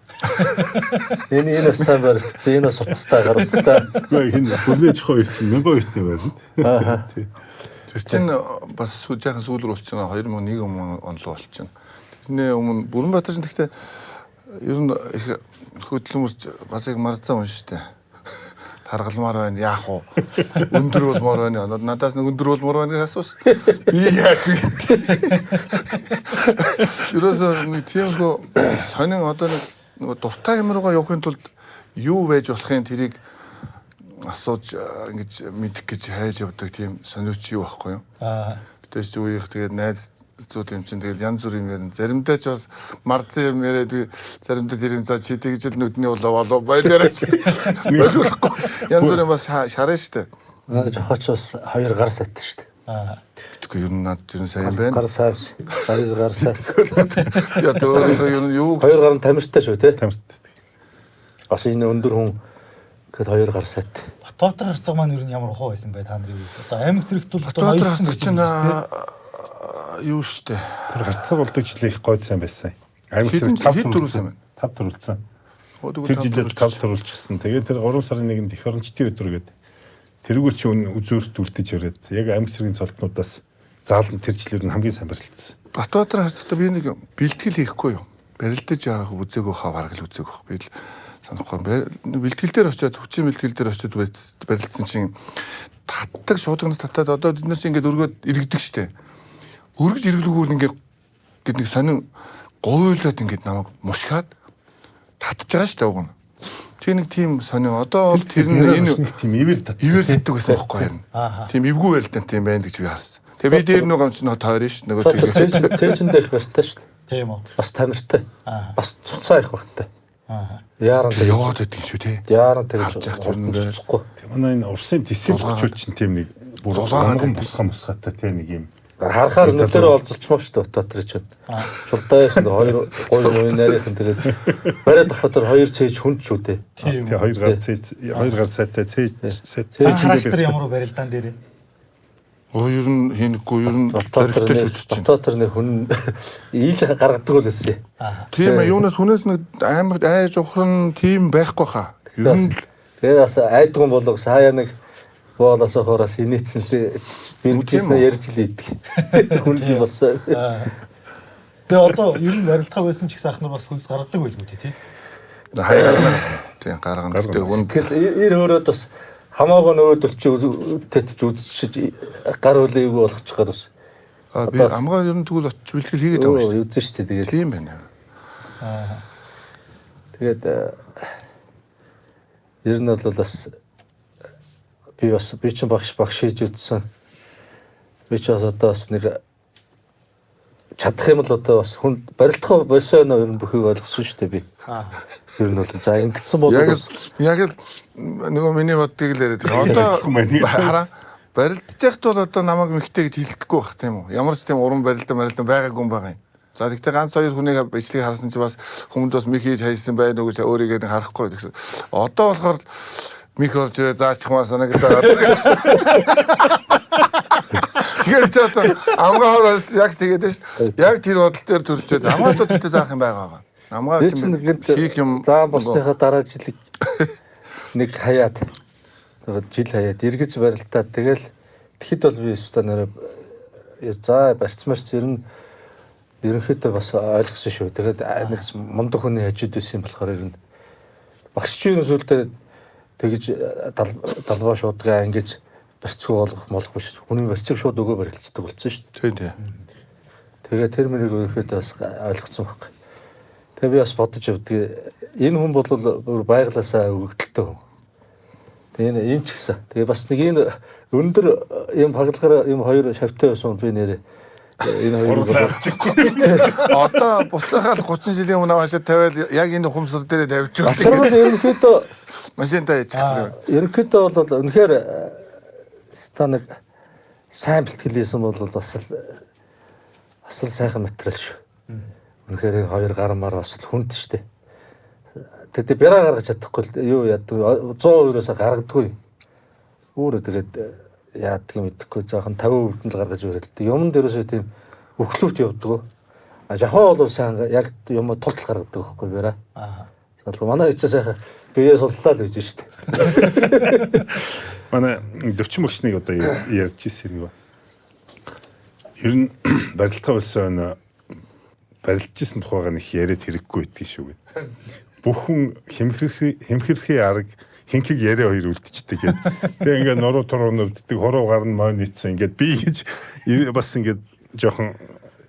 Энэ сайн барилдсан, энэ утастай гар утастай. Гэхдээ хин бүрнээ жоохон их чинь мянга үтнэ байна. Тэр чинь бас жаахан сүүл рүү болчихно 2001 он руу болчихно. Тэрний өмнө Бүрэнбаатар чинь гэхдээ ер нь их хөдөлмөрч бас их марцсан хүн шүү дээ. Таргалмаар байна яах вэ? Өндөр болмоор байна. Надаас нэг өндөр болмоор байна гэж асуусан. Би яах вэ? Ерөөсөө нэг тиймгүй сонин одоо нэг дуртай юм руугаа явахын тулд юу байж болохын тэрийг асууж ингэж мэдэх гэж хайж явдаг тийм сониуч юу байхгүй юу? Тэгтээ чи үеийнх тэгээд найз зүүд юм чинь тэгээд янз бүр юм ярина. Заримдаа ч бас марцсан юм яриад заримдаа тэрийн за чи тэгж л нүдний болоо байлаарай. Янз бүр юм бас шараа штэ. Надад жохоч бас 2 гар сайт штэ. Тэгэхээр ер нь над тэр сайн байна. Гар сайс, 2 гар сайт. Я өөр юу 2 гар нь тамиртай шүү те. Тамиртай. Бас энэ өндөр хүн гэхэд 2 гар сайт. Батбаатар харцаг маань ер нь ямар ухаан байсан бэ та нарын үед? Одоо аймаг зэрэгтүүл Батбаатар харцаг чинь юу штэ. Тэр харцаг болдог жилийн их гойд сайн байсан. Аймаг зэрэг 5 төрүүлсэн. 5 төрүүлсэн. Тэр жилээр 5 төрүүлчихсэн. Тэгээд тэр 3 сарын 1-нд их орончдын өдөр гээд тэрүүгээр чи үзүүрт үлдэж ирээд яг аймаг зэргийн цолтнуудаас заалан тэр жилээр нь хамгийн сайн барилдсан. Батбаатар харцагта би нэг бэлтгэл хийхгүй юу? Барилдаж байгааг үзээгөө хаа бараг л үзээгөө. Би л санахгүй. Бэлтгэл дээр очиод хүчин бэлтгэл дээр очиод барилдсан чинь татдаг шуудгаас татаад одоо бид нар чинь ингээд өргөд иргэдэг штэ. Өргөж иргэлгүүл ингээд гэд нэг сонин гуйлаад ингээд намайг мушгаад татж байгаа штэ уг нь. Тэг нэг тийм сонин одоо бол тэр энэ тийм ивэр татдаг гэсэн байхгүй юм. Тийм эвгүй барилдаан тийм байна гэж би харсан. Тэгээ би дээр нөгөө ч тойрно ш нөгөө тэгээд цээжэндээ их барьтай штэ. Тийм үү. Бас тамиртай. Бас цуцаа их багтай. Яаран тэгээд яваад байдаг шүү тий. Яаран тэгээд харж яах юм бэ? Манай энэ улсын тэсэг хүчүүд чинь тийм нэг бүр улаан бусгаатай тийм нэг юм. Харахаар нөлөөрөө олзолчмоо шүү дээ Батбаатар чинь. Шултаас 2 гой нарийнхан тэгээд бариад авах тэр 2 цээж хүнд шүү дээ. Тийм 2 гар цээж 2 гар сайтай цээж характер ямар барилдаан дээр. Ер нь хийнэхгүй ер нь зоригтой шүү дээ. Батбаатар нэг хүн ийл гаргадаг л байсан. Тийм юунаас хүнээс нэг аймагт айж ухран тийм байхгүй хаа. Ер нь тэгээд бас айдган болго сая нэг боолоос хороос инээдсэн л бэргэжсэн ярьж л идэг. Хүнлий болсон. Тэгээ одоо ер нь барилдгаа байсан ч гэсэн ах нар бас хөлс гаргадаг байлгүй тий. Хаягаар тийм гаргана. Тэгээ хүн тэгэл ир хөрөөд бас хамаагүй нөгөөдөл чи тэтж үзчихэж гар хөлөөгүй болгочих гээд бас. би амгаа ер нь тэгвэл очиж бэлтгэл хийгээд байгаа шүү дээ. Үзэн шүү дээ тэгээд. Тийм байна. Тэгээд ер нь бол бас би ч багш хийж үзсэн. Би ч бас одоо бас нэг чадах юм бол одоо бас хүн барилдах болсон юм ер нь бүхийг ойлгосон шүү дээ би. Ер нь бол за ингэсэн бол яг л нөгөө миний боддгийг л яриад байгаа. Одоо хараа барилдаж яхад бол одоо намайг мэгтэй гэж хэлэхгүй байх тийм үү? Ямар ч тийм уран барилдан байгаагүй юм байгаа юм. За тэгтээ ганц хоёр хүнийг бичлэгийг харсан чи бас хүмүүс бас мэг хийж хайсан байна уу гэж өөрийгөө харахгүй гэсэн. Одоо болохоор мэг орж ирээ заачихмаа санагдаад. Тэгээд одоо амгаахаас яг тэгээд шүү. Яг тэр бодол дээр төрчөөд амгаатууд төдөө заах юм байгаа. Амгаа чинь хийх юм заан болсныхаа дараа жилиг нэг хаяад жил хаяад эргэж барилтаад тэгэл тэгэхэд бол би өстой нэрээ за барьцмаарч ерөнхийдөө бас ойлгосон шүү. Тэгээд нэг мундаг хүний хажууд байсан юм болохоор ер нь багш чинь сүлдээ тэгж далбаа шуудгаа ингэж барьцгүй болохгүй шүү. Хүний барьцыг шууд өгөө барилцдаг болсон шүү. Тийм. Тэгээ тэр мөрийг ерөнхийдөө бас ойлгоцсон байхгүй. Тэгээ би бас бодож явдаг. Энэ хүн бол байглаасаа өгөгдөлтөө хүн. Тэгээ энэ ч гэсэн. Тэгээ бас нэг энэ өндөр юм хагалгаар юм хоёр шавтай байсан би нэрээ энэ хоёр одоо буцаагаал 30 жилийн өмнө хашаа тавиал яг энэ ухамсар дээр тавьж байгаа. Тэр бол ерөнхийдөө машинтай яачих. Ерөнхийдөө бол үнэхээр станаг сайн бэлтгэлээсэн бол бас л сайхан материал шүү. Үнэхээр энэ хоёр гармаар бас л хүнд штэ. Тэгээд бяра гаргаж чадахгүй юу яадаг 100%-аас гаргадаггүй. Өөрөө тэгээд яадаг юм мэдэхгүй жоохон 50% нь л гаргаж өрөөлт. Юмн дээрээсээ тийм өглөөт явдаг. Жахаа бол сайн яг юм тултал гаргадаг байхгүй бяра. За манай хэвчээ сайхан бие суллаа л гэж штэ. Манай дөвчин багшныг одоо ярьж ирсэн нэг ба. Ер нь барилдгаа болсон барилдажсэн тухайгаа нэг яриад хэрэггүй байдгийг шүү гэдэг. Бүх хүн хэмхэрхий арга хинхийг яриа хоёр үлдчихдэг гэдэг. Тэгээ ингээд нуруу туруу нүвддэг хороо гарна маа нийцсэн ингээд би гэж бас ингээд жоохон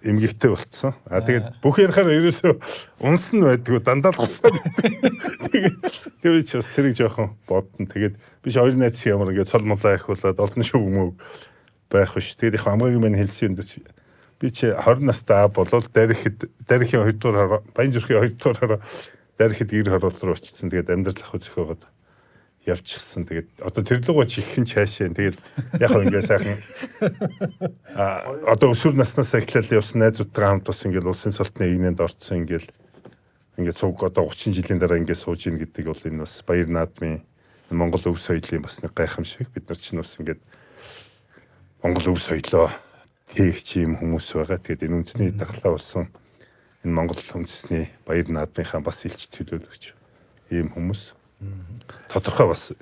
эмгэгтэй болцсон. Тэгээд бүх ярихаар ерөөсөө унс нь байдгүй дандаа л гусаад. Тэгээд ч бас тэрийг жоохон бодсон. Тэгээд биш хоёр найз шиг ямар ингээд цол молоо их болоод олон шүг мөг байх биш. Тэгээд их амгагийн мань хэлсэн юм дэс би чи 20 настай болол дарихэд дарихийн 2 дугаар Баян зүрхийн 2 дугаар дарихэд 90 хороол руу очсон. Тэгээд амьдрал ах зөхөөгд явчихсан. Тэгээд одоо тэр лугаа чиххэн чаашаа. Тэгээд яг хөө ингээ сайхан одоо өсвөр наснаас эхлээл явсан найзуудтай хамт бас ингээл улсын салтны игнэнд орцсон ингээл ингээ цуг одоо 30 жилийн дараа ингээ сууж ийн гэдэг бол энэ бас баяр наадмын Монгол өв соёлын бас нэг гайхамшиг. Бид нар чинь бас ингээд Монгол өв соёлоо тээгч юм хүмүүс байгаа. Тэгээд энэ үндэсний дархлаа болсон энэ Монгол үндэсний баяр наадмынхаа бас илч төлөөлөгч ийм хүмүүс. Тодорхой бас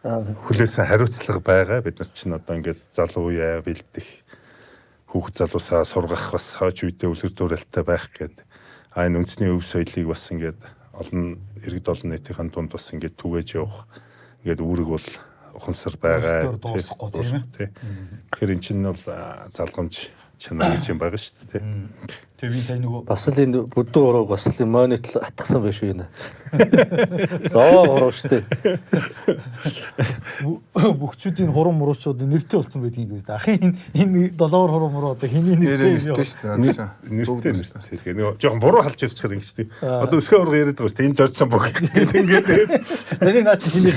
хүлээсэн хариуцлага байгаа. Бид нар чинь одоо ингээд залуу яа бэлдэх хүүхд залуусаа сургах бас хойч үедээ үлгэр дуурайлттай байх гэдэг. Энэ үндэсний өв соёлыг бас ингээд олон иргэд олон нийтийн дунд бас ингээд түгээж явах ингээд үүрэг бол ухамсар байгаа. Тэгэхээр эн чинь бол залгамж чанар гэж юм байгаа шүү дээ. Тэгээ би сайн нөгөө бас л энэ бүдүүн урууг бас л монитл атгсан байх шүү энэ. Зоо уруу шүү дээ. Бүгчүүдийн хурам муруучууд нэртэй болсон байдгийг үстэй. Ахын энэ долоор хурам муруу одоо хиний нэртэй юм. Нэртэй. Тэгэхээр нөгөө жоохон буруу халж явчихсан юм шүү дээ. Одоо өсгөө урга яриад байгаа шүү дээ. Энэ дорцсон бүх ингээд. Тэний наач хиний.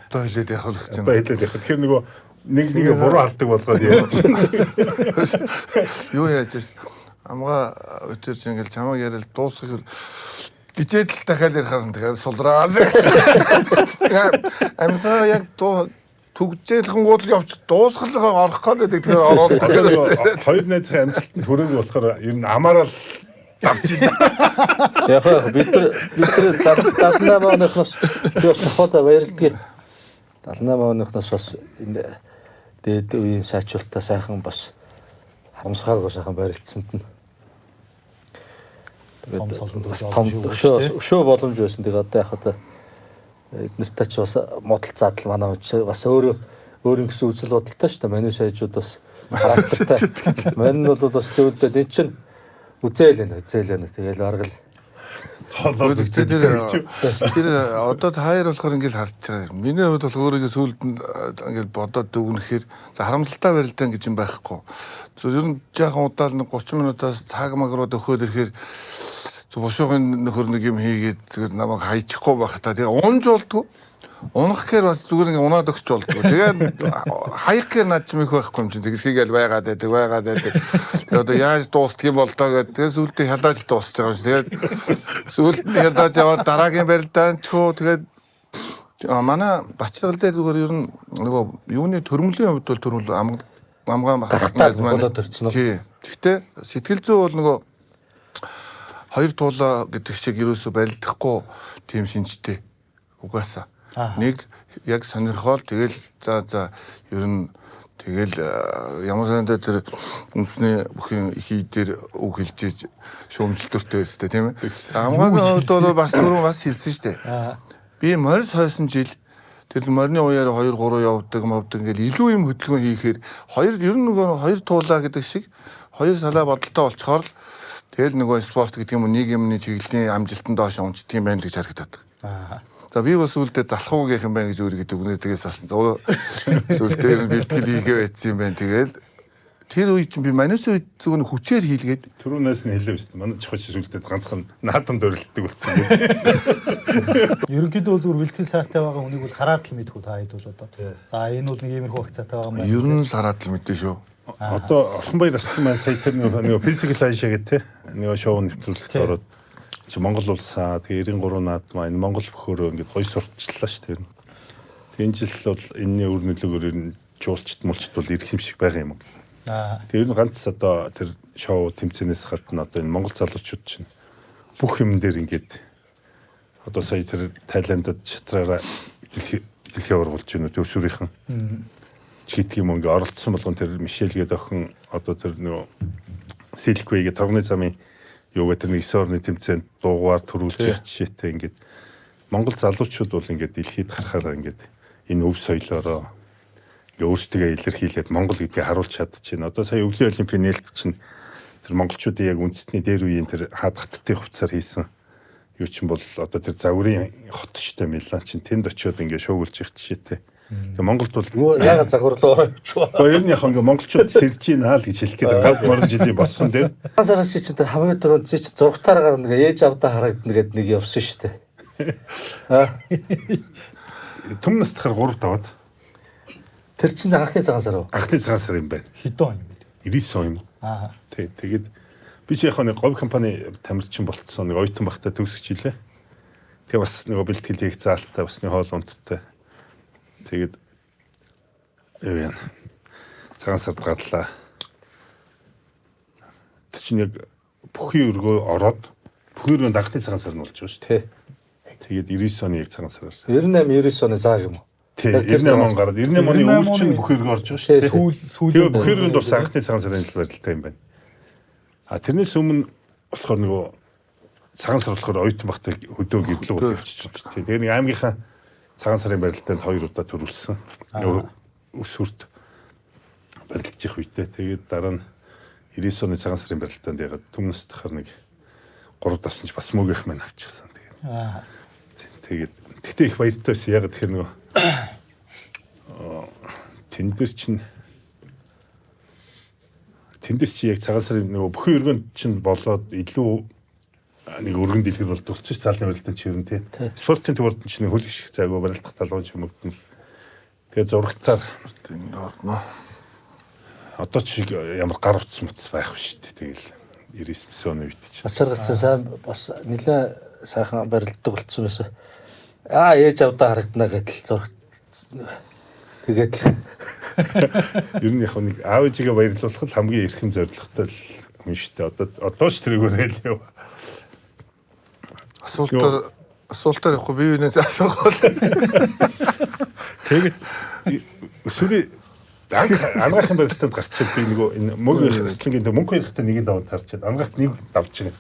Одоо хэлээд явах гэж байна. Тэгэхээр нөгөө нэг буруу алдаг болгоод ярьж байна. Юу яаж ч амгаа өтөрч ингээл чамаг яриад дуусгах гिचээд л дахиад ярихаар тэгэхээр сулраад. Амсаа яг түгжээлхэнгууд л явчих дуусгалгаа орох гэдэг тэгэхээр ороод хоёр найзын амжилтанд хүрээгүй болохоор ер нь амаараа л давж байна. Яг бид нар 78 оноос бас хот баярлдаг. 78 оныхноос бас энэ дээд үеийн сайжруулалтаа сайхан бас харамсгааргүй сайхан барилдсанд нь том солонд өшөө боломж байсан. Тэгээ одоо яг одоо эднэртэй ч бас модал задал манай үуч бас өөр гэсэн үзэл бодолтой шүү дээ. Манай сайжууд бас характертай. Мань нь бол бас зөвлөдөд энэ чинь үзээл нэ. Тэгэл аргал тэр одоо таяр болохоор ингээл харж байгаа. Миний хувьд бол өөрийгөө сүүлд нь ингээл бодоод дүгнэхээр за харамсалтай барилдаан гэж юм байхгүй. Зөв ер нь жаахан удаал 30 минутаас цаг магрууд өгөхөд ирэхээр бушуугын нөхөр нэг юм хийгээд зүгээр намайг хайчихгүй байх та. Тэгээ унж болдгоо. Унах гэхээр бас зүгээр ингээ унаад өгч болдгоо. Тэгээд хаях гэхээр над ч мэх байхгүй юм чинь. Тэгэлхийгээл байгаад байдаг. Тэгээ одоо яаж дуустах юм бол доо гэдэг. Тэгээ сүултээ хялааж дуусч байгаа юм шиг. Тэгээд сүулт нь хялааж яваад дараагийн барилдаан ч хөө тэгээд манай бачлагал дээр зүгээр ер нь нөгөө юуны төрмөлийн хувьд бол төрмөл амгаан болоод ирсэн. Тий. Гэхдээ сэтгэл зүй бол нөгөө хоёр туулаа гэдэг шиг ерөөсө барилдахгүй тийм шинжтэй. Угаасаа. Нэг яг сонирхол тэгэл за ер нь тэгэл ямар санаа тэр үндэсний бүхэн ихий дээр үг хэлж шүүмжлэлтөртэй өстэй тийм ээ. Амгаан хувьд бол бас түрүүн бас хэлсэн шүү дээ. Би морис хойсон жил тэр морины уяар 2-3 явдаг ингээл илүү юм хөдөлгөөн хийхээр ер нь нөгөө хоёр туулаа гэдэг шиг хоёр салаа бодолтой болчхоор л тэгэл нөгөө спорт гэдэг юм нэг юмны чиглэлийн амжилтанд доош унцдаг юм байна гэж харагдаад. За би бас үлдээ залах уу гэх юм байна гэж өөрийгөө дүгнээ тэгээс авсан. Сүлдээ бэлтгэл хийгээ байцсан юм байна. Тэгэл тэр үе чинь би манайс үед зөвхөн хүчээр хийлгээд түрүүнээс нь хэлээ шүү дээ. Манай чихч сүлдээд ганцхан наадамд өрөлддөг болсон юм. Ерөнхийдөө зүгээр бэлтгэл сайтай байгаа хүнийг бол хараад л мэдхүү та хэд бол одоо. За энэ бол нэг иймэрхүү акцаатай байгаа юм байна. Ер нь л хараад л мэдээ шүү. Одоо Орхонбаяр Асlan маань сая тэр нөгөө физикал хайшаа гэдэг нөгөө шоу нэвтрүүлэгт ороод чи Монгол улсаа тэгээ 93 наадмаа энэ Монгол бөхөөрөө ингээд гоё сурталчлаа шүү дээ. Энэ жил бол энэний өр нөлөөгөөр энэ жуулчт мулчт бол ирэх юм шиг байгаа юм. Тэгээ ер нь ганц одоо тэр шоу тэмцээнээс гадна одоо энэ Монгол залуучууд чинь бүх юм дээр ингээд одоо сая тэр Тайландд шатраараа дэлхий ургуулж байна төвшөрийнхэн. Чигт юм ингээ оролцсон болгон тэр Мишель гэдэг охин одоо тэр нөгөө Силквейгээ торгоны замын юугаа тэр нэг 9 орны тэмцээнд дуугаар төрүүлж ирэх жишээтэй ингээд Монгол залуучууд бол ингээд дэлхийд харахаараа ингээд энэ өв соёлоороо ингээ өөрсдөө илэрхийлээд Монгол гэдгийг харуулж чадчихээн. Одоо сая өвлийн олимпийн нээлт чинь тэр монголчуудын яг үндэсний дээр үеийн тэр хаад хаттын хувцаар хийсэн юу чинь бол одоо тэр загварын хот штэ Милан чинь тэнд очиод ингээ шуугуулж ирэх жишээтэй. Тэгээ Монголд бол яагаад загварлуу орооч. Ер нь яг ингээ монголчууд сэрж ийна л гэж хэлэх гээд ганц морон жилийн босгон дээр. Сараас чи хамгийн түрүүнд чи зургатаар гарна ээж авдаа харагдана гэд нэг явсан шүү дээ. Түм настахаар 3 таваад. Тэр чинь анхны цагаан сар уу? Анхны цагаан сар юм байна. Хэдэн он юм бэ? 90 он юм. Тий, тэгээд би чи яг нэг говь компани тамирчин болцсон нэг оюутан багтаа төгсөж илээ. Тэгээ бас нэг бэлтгэл хийх заалттай бас нэг хоол унттай. Тэгээд юу яа. Цагаан сард гарлаа. Тэг чинь яг бүхий өргөө ороод бүхий өргөнд анхны цагаан сар нь болж байгаа шүү дээ. Тэгээд 99 оны яг цагаан сар гарсан. 98 99 оны зааг юм уу? Тий, 98 он гараад 98 оны өвөл чинь бүхий өргөө орж байгаа шүү дээ. Тэгээд бүхий өргөнд бас анхны цагаан сарын барилттай юм байна. Тэрнээс өмнө болохоор нөгөө цагаан сар болохоор оюутан багтаа хөдөө гэрлэг бол явчихж байгаа. Тэгээд нэг аймгийнхаа цагаан сарын барилтанд 2 удаа төрүүлсэн. Өс хүрт барилдаж их үедээ. Тэгээд дараа нь 99 оны цагаан сарын барилтанд ягаад түмнэс тахаар нэг 3 давсан ч бас мөөгийнх маань авчихсан. Тэгээд тэгтээ их баяртай байсан. Ягаад тэгэхээр нөгөө тэндэр чи яг цагаан сарын нөгөө бүхэн өргөнд чинь болоод илүү нэг өргөн дэлгэр бол тулцч залны барилтанд чирэн тий. Спортын төвөрд чинь хөлөг шиг зайгүй барилдах талбай чимэгдэн. Тэгээ зурагтаар энэ орно. Одоо ч ямар гар утас мутс байх шүү дээ. Тэгэл 99 оны үед чинь. Ачааргач сайн бас нэлээ сайхан барилддаг болцсон байсан. Ээж авдаа харагдана гэдэл зурагт тэгээд ер нь яг нэг аав ээжигээ баярлуулах л хамгийн эрхэм зорилготой хүн шүү дээ. Одоо ч тэрүүгээр л яв. Асуултаар явахгүй би юунаас асуух бол Тэгээд өсвөрийн ангахын барилтанд гарчаад би нөгөө энэ мөнгө эслэнгийн мөнгө хэрэгтээ нэг даваад харчаад ангахт нэг давж байгаа.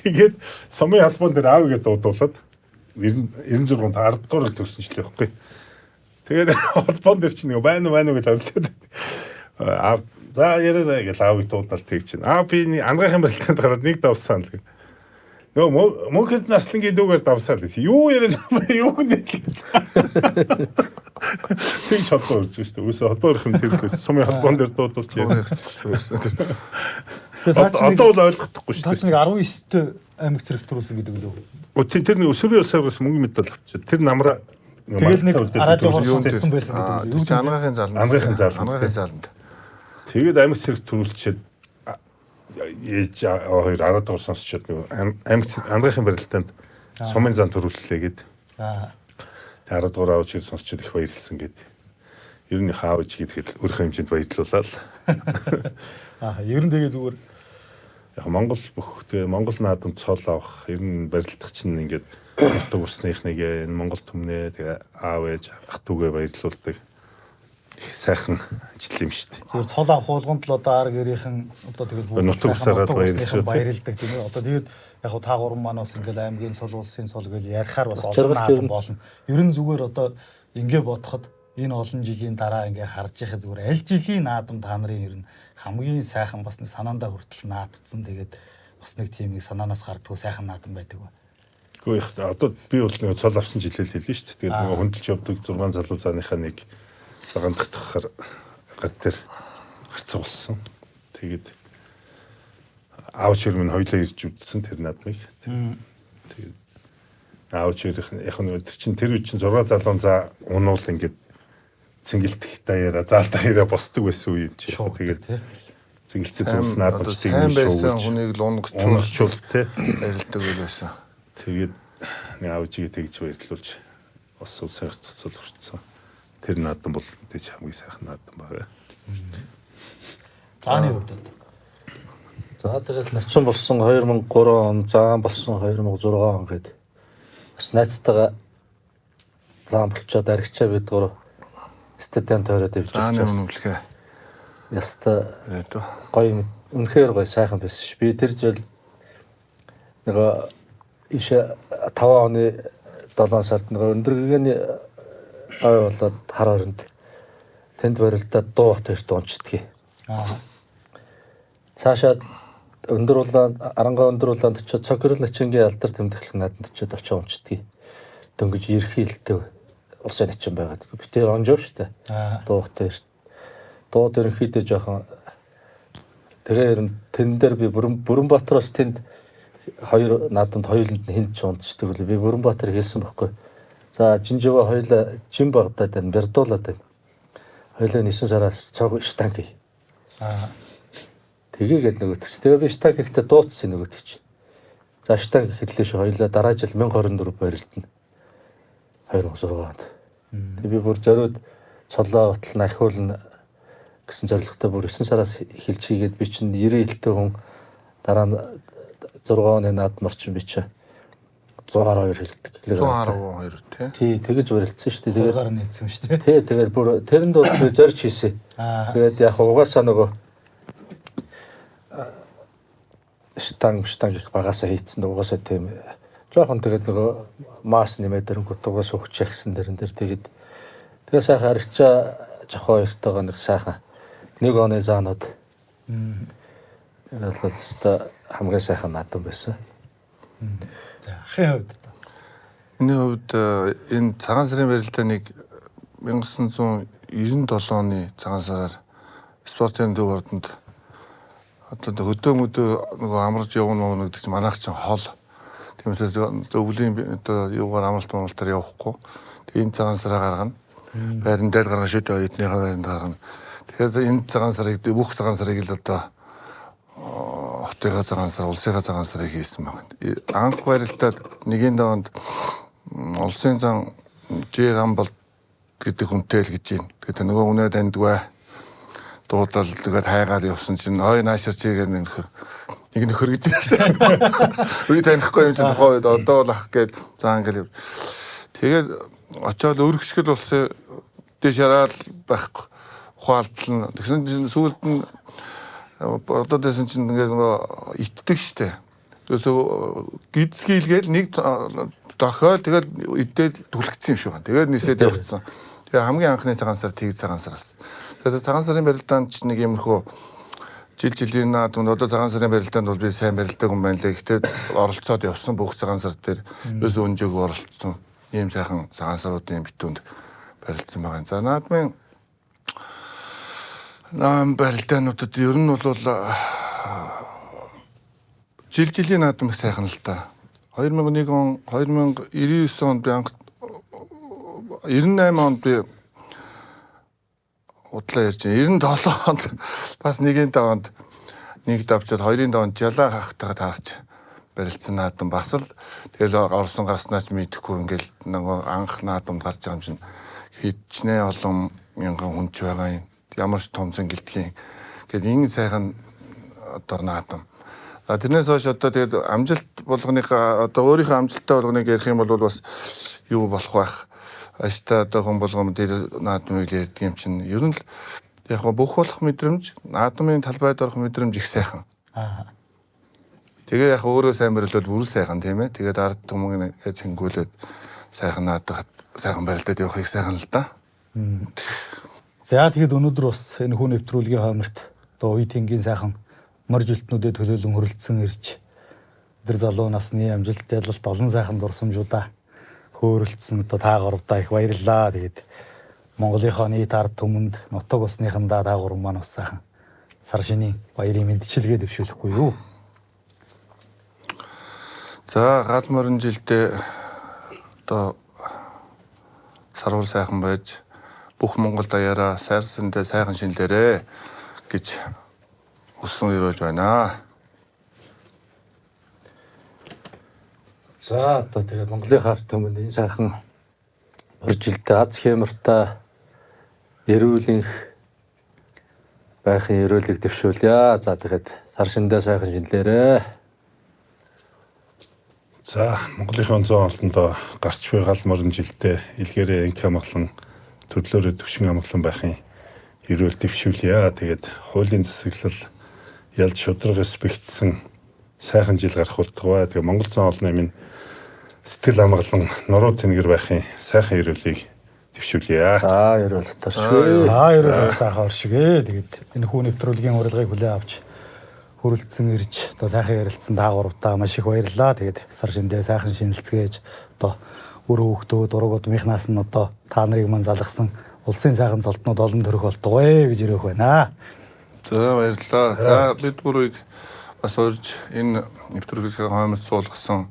Тэгээд сумын албан дээр аав гэдээ дуудуулаад 96 10 дугаар төгсөн ч л явахгүй. Тэгээд албан дээр чинь байна уу гэж орлоод аав за яраа гэж аавыг дуудаад тэг чинь би ангахын барилтанд гараад нэг давсан л. Нөгөө мөнхөд наслангийн дүүгээр давсаар л юу яриад юу нэ тэг чодоо үрж шүү дээ. Үсээ холбоо өрхөм тэрлээс сумын холбоон дээр дуудуулж яриад байсан. Одоо бол ойлгохгүй шүү дээ. Таач нэг 19-т аймаг зэрэг төрүүлсэн гэдэг үү? Тэр нэг өсвөрийн усаас мөнгө медаль авчиад тэр намраа тэгэл нэг радиогоор сонсон байсан гэдэг үү? Тэр ангахын зааланд. Тэгээд аймаг зэрэг төрүүлчихэд ээж хоёр 10 дугаар сонсчод нэг ангахын барилтанд сумын зан төрүүллээ гэд. 10 дугаар авч ир сонсчод их баярлсан гэд. Ер нь хаав ич гэхэд өөрийнхөө хэмжээнд баярлуулаад. Ер нь тэгээ зүгээр Яг Монгол наадамд цол авах ер нь барилдах чинь ингээд нутаг усных нэг энэ Монгол түмнээ тэгээ аав ээж ах дүүгээ баярлуулдаг их сайхан ажил юм шүү дээ. зүгээр цол авах болгонд л одоо ар гэрийнхэн одоо тэгэл нутаг усаараа баярлдаг тийм ээ. Одоо тэгээд яг хуу та гурван маань бас ингээл аймгийн цол улсын цол гэж ярихаар бас олон наадам болно. Ер нь зүгээр одоо ингээ бодоход энэ олон жилийн дараа ингээ харж яхад зүгээр аль жилийн наадам та нарын ер нь хамгийн сайхан бас нэг санаандаа хүртэл наадцсан. Тэгээд бас нэг тийм нэг санаанаас гардгүй сайхан наадам байдаг ба. Гэхдээ их одоо би бол нэг цол авсан жилэл хэлнэ шүү дээ. Тэгээд нэг хөндлөж явдаг 6 залуу зааныхаа нэг гандагдахаар гар дээр гарцуулсан. Тэгээд аавч хэр минь хоёлаа ирж үзсэн тэр наадмыг. Тэгээд аавч яг нь чинь тэр үе чинь 6 залуун за унуул ингээд цэнгэлтэх даяараа заалтаа хэрэг босдог байсан үе юм чи. Тэгээд цэнгэлтээ цугс наадамч тийм байсан хүнийг л унгачул те ярилдаг байсан. Тэгээд нэг аавчигээ тэгж баярлуулж бас улсын гарццал хүртсэн. Тэр наадам бол мэдээж хамгийн сайхан наадам байгаа. Зааны хувьд. За тэгэл начин болсон 2003 он, заан болсон 2006 он гээд бас найзтайгаа заан болчоод аригчаа бид гур стадион тойроод явж байгаа. Үнэлгээ. Яста гоё үнэхээр гоё сайхан байсан ш. Би тэр жил нэг иш 5 оны 7 сард нэг өндөргийн ой болоод хар оронд тэнд барилдаад дуу хот унцдгийг. Цаашаа өндөр улаан арангаа өндөр улаанд очиод Цокрол ачингийн алдар тэмдэглэх нааданд очиод очиж унцдгийг. Дөнгөж ерхий хэлтэй улсын начин байгаад битээр онжов штэ. Дуу хот ерөнхийдөө жоохон тэгээ тэн дээр би Бүрэнбаатараас тэнд хоёр наадамд хоёуланд хинт ч унцдаг л би Бүрэнбаатар хэлсэн байхгүй. За Жинжива хоёлаа жим багдаад байна, бярдуулаад байна. Хоёлаа 9 сараас цог штанг. Тэгээгээд нөгөөтч. Тэгээ би штанг ихтэй дуудсан нөгөөтч. За штанг хэллээ шүү хоёлаа дараа жил 1024 барилдана. 2006 онд. Тэгээ би бүр зориуд цолоо батлна ахиулна гэсэн зорилготой бүр 9 сараас эхэлж хийгээд би чинь 90 хэлтэй хүн дараа нь 6 оны наадмар чинь би чинь 112 хэлдэг. 112 тий тэгэж барилдсан шүү дээ. Тэгээд нийцсэн шүү дээ. Тий тэгээд бүр тэрэнд бол би зорж хийсэн. Тэгээд яг угаасаа нөгөө штанг их багасаа хийцэн угаасаа тийм жоохон тэгээд нөгөө мас нэмээд дэрнгүүд угаасаа өгч яхсан дэрэн дээр тэгээд сайхан аригчаа жохоо хоёртойгоо нэг сайхан нэг оны заанууд. Энэ бол өстой хамгийн сайхан наадам байсан. За ахын хувьд. Миний хувьд энэ цагаан сарын барилдаа нэг 1997 оны цагаан сараар спортын төв ордонд одоо хөдөө нөгөө амарч явна гэдэг чинь манайх чинь хол. Тиймээс өвлийн одоо юугаар амралтаар явахгүй. Тэгээ энэ цагаан сараа гаргана. Байран дээр гаргана шүд оюутныхаа байранд гаргана. Тэгэхээр энэ цагаан сарыг бүх цагаан сарыг л одоо хотынхаа цагаан сар, улсынхаа цагаан сарыг хийсэн байна. Анх барилдаад нэгэн даванд улсын зан Ж Гамболт гэдэг хүнтэй л гэж байна. Тэгээд нөгөө үнэ таньдгүй дуудал тэгээд хайгаад явсан чинь ой наашир чигээр нэг нөхөр гэж байна шүү дээ. Үгүй танихгүй юм чинь тухайд одоо л ах гээд заа ингээл. Тэгээд очоод өргөшгөл улсын дэш хараад байхгүй ухаалтал нь тэгсэн чинь сүүлд нь одоо дэсэн чинь ингээд нөгөө итдэг штэ. Тэрсээ гидсгийлгээл нэг дохиол тэгээд идээд түлхсэн юм шиг байна. Тэгээд нисээд явцсан. Тэгээ хамгийн анхны цагаан сар тэг цагаан сараас. Тэгээд цагаан сарын барилдаанд ч нэг юмрхүү жилийн наадмын одоо цагаан сарын барилдаанд бол би сайн барилдаг юм байна лээ. Гэхдээ оролцоод явсан бүх цагаан сар дээр өсөө өнжөөг оролцсон. Ийм сайхан цагаан саруудын битүүнд барилдсан байгаа. За наадмын барилдаануудад ер нь бол жилийн наадам их сайхан л та. 2001 он 2099 онд би 98 онд би удлаа ярьж байна. 97 онд бас 1-ийн 5 онд нэг давчаад 2-ийн 5 онд жалаа хахтаа таарч барилдсан наадам бас л тэгэл орсон гарснаач мэдэхгүй ингээл нөгөө анх наадамд гарч байгаа юм шин хичнээн олон мянган хүн ч байгаа юм. Ямар ч том зэн гэлтгийн гэд ингэ сайхан одоо наадам. Тэрнээс хойш одоо тэгээд амжилт болгоныхаа одоо өөрийнхөө амжилттай болгоныг ярих юм бол бас юу болох байх. Аштай одоо хүн болгоом дээр наадмыг ярьдаг юм чинь ер нь л яг бүх болох мэдрэмж наадмын талбайд орох мэдрэмж их сайхан. Тэгээ яг өөрөө сайн барилдал бүр сайхан тийм ээ. Тэгээд ард түмэн цэнгүүлээд сайхан наадах сайхан барилдаад явах их сайхан л да. За тэгэд өнөөдөр бас энэ хүн нэвтрүүлгийн хойморт одоо үе тэнгийн сайхан морж үлтнүүдэд төлөөлөн хөрөлдсөн ирж өдөр залуу насны амжилт ялалт олон сайхан дурсамжуудаа хөөрөлдсөн одоо та гуравдаа их баярлалаа. Тэгээд Монголынхоо нийт ард түмэнд нутаг усныхандаа та гурав маань бас сайхан сар шинийн баярын мэндчилгээ дэвшүүлэхгүй юу? За гал морин жилдээ одоо сарвал сайхан байж бүх Монгол даяараа сайрсандээ сайхан шинлээрэ гэж хүсэн өрөөж байна. За одоо тэгээ Монголын ард түмэнд энэ сайхан уржилтаа аз хямртай эрүүлэнх байхын өрөөлийг дэвшүүлье. За тэгээд сар шиндээ сайхан шинлээрэ. За Монголын 100 олондоо гарч буй гал морин жилдээ илгээрээ инх амглан төдлөөрөө төвшин амглан байхын эрүүл дэвшүүлье. Тэгээд хуулийн засаглал ялж шударгаас бэгдсэн сайхан жил гарах болтугай. Тэгээ Монгол 100 олонны минь сэтгэл амгалан нуруу тэнгэр байхын сайхан эрүүлийг дэвшүүлье. За эрүүл таршгүй. За эрүүл сайхан оршигээ. Тэгээд энэ хүн нэвтрүүлгийн урилгыг хүлээн авч хөрөлдсөн ирж одоо сайхан ярилцсан та гуравтаа маш их баярлалаа. Тэгээд сар шиндээ сайхан шинэлцгээж одоо өр хүүхдүүд ураг удмынхнаас нь одоо та нарыг мань залгасан улсын сайхан золтнууд олон төрөх болтугай гэж өрөөх байна. За баярлалаа. За бид бүрийг бас урьж энэ нэвтрүүлгийн хойморт суулгасан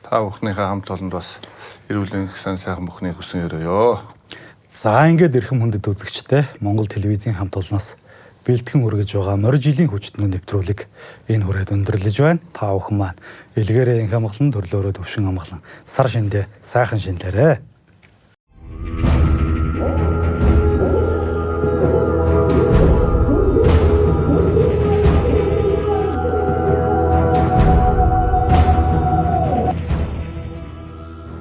та бүхнийхээ хамт олонд бас эрүүл сайхан бүхнийг хүсэн өрөөё. За ингээд эрхэм хүндэт үзэгчтэй Монгол телевизийн хамт олноос бэлтгэн үргэж байгаа морь жилийн хүчтэн нэвтрүүлэг энэ хүрээд өндөрлөж байна. Та бүхэн маань илгээрээ инх амглан төрлөөрөө төвшин амглан сар шиндээ сайхан шинлээрэ.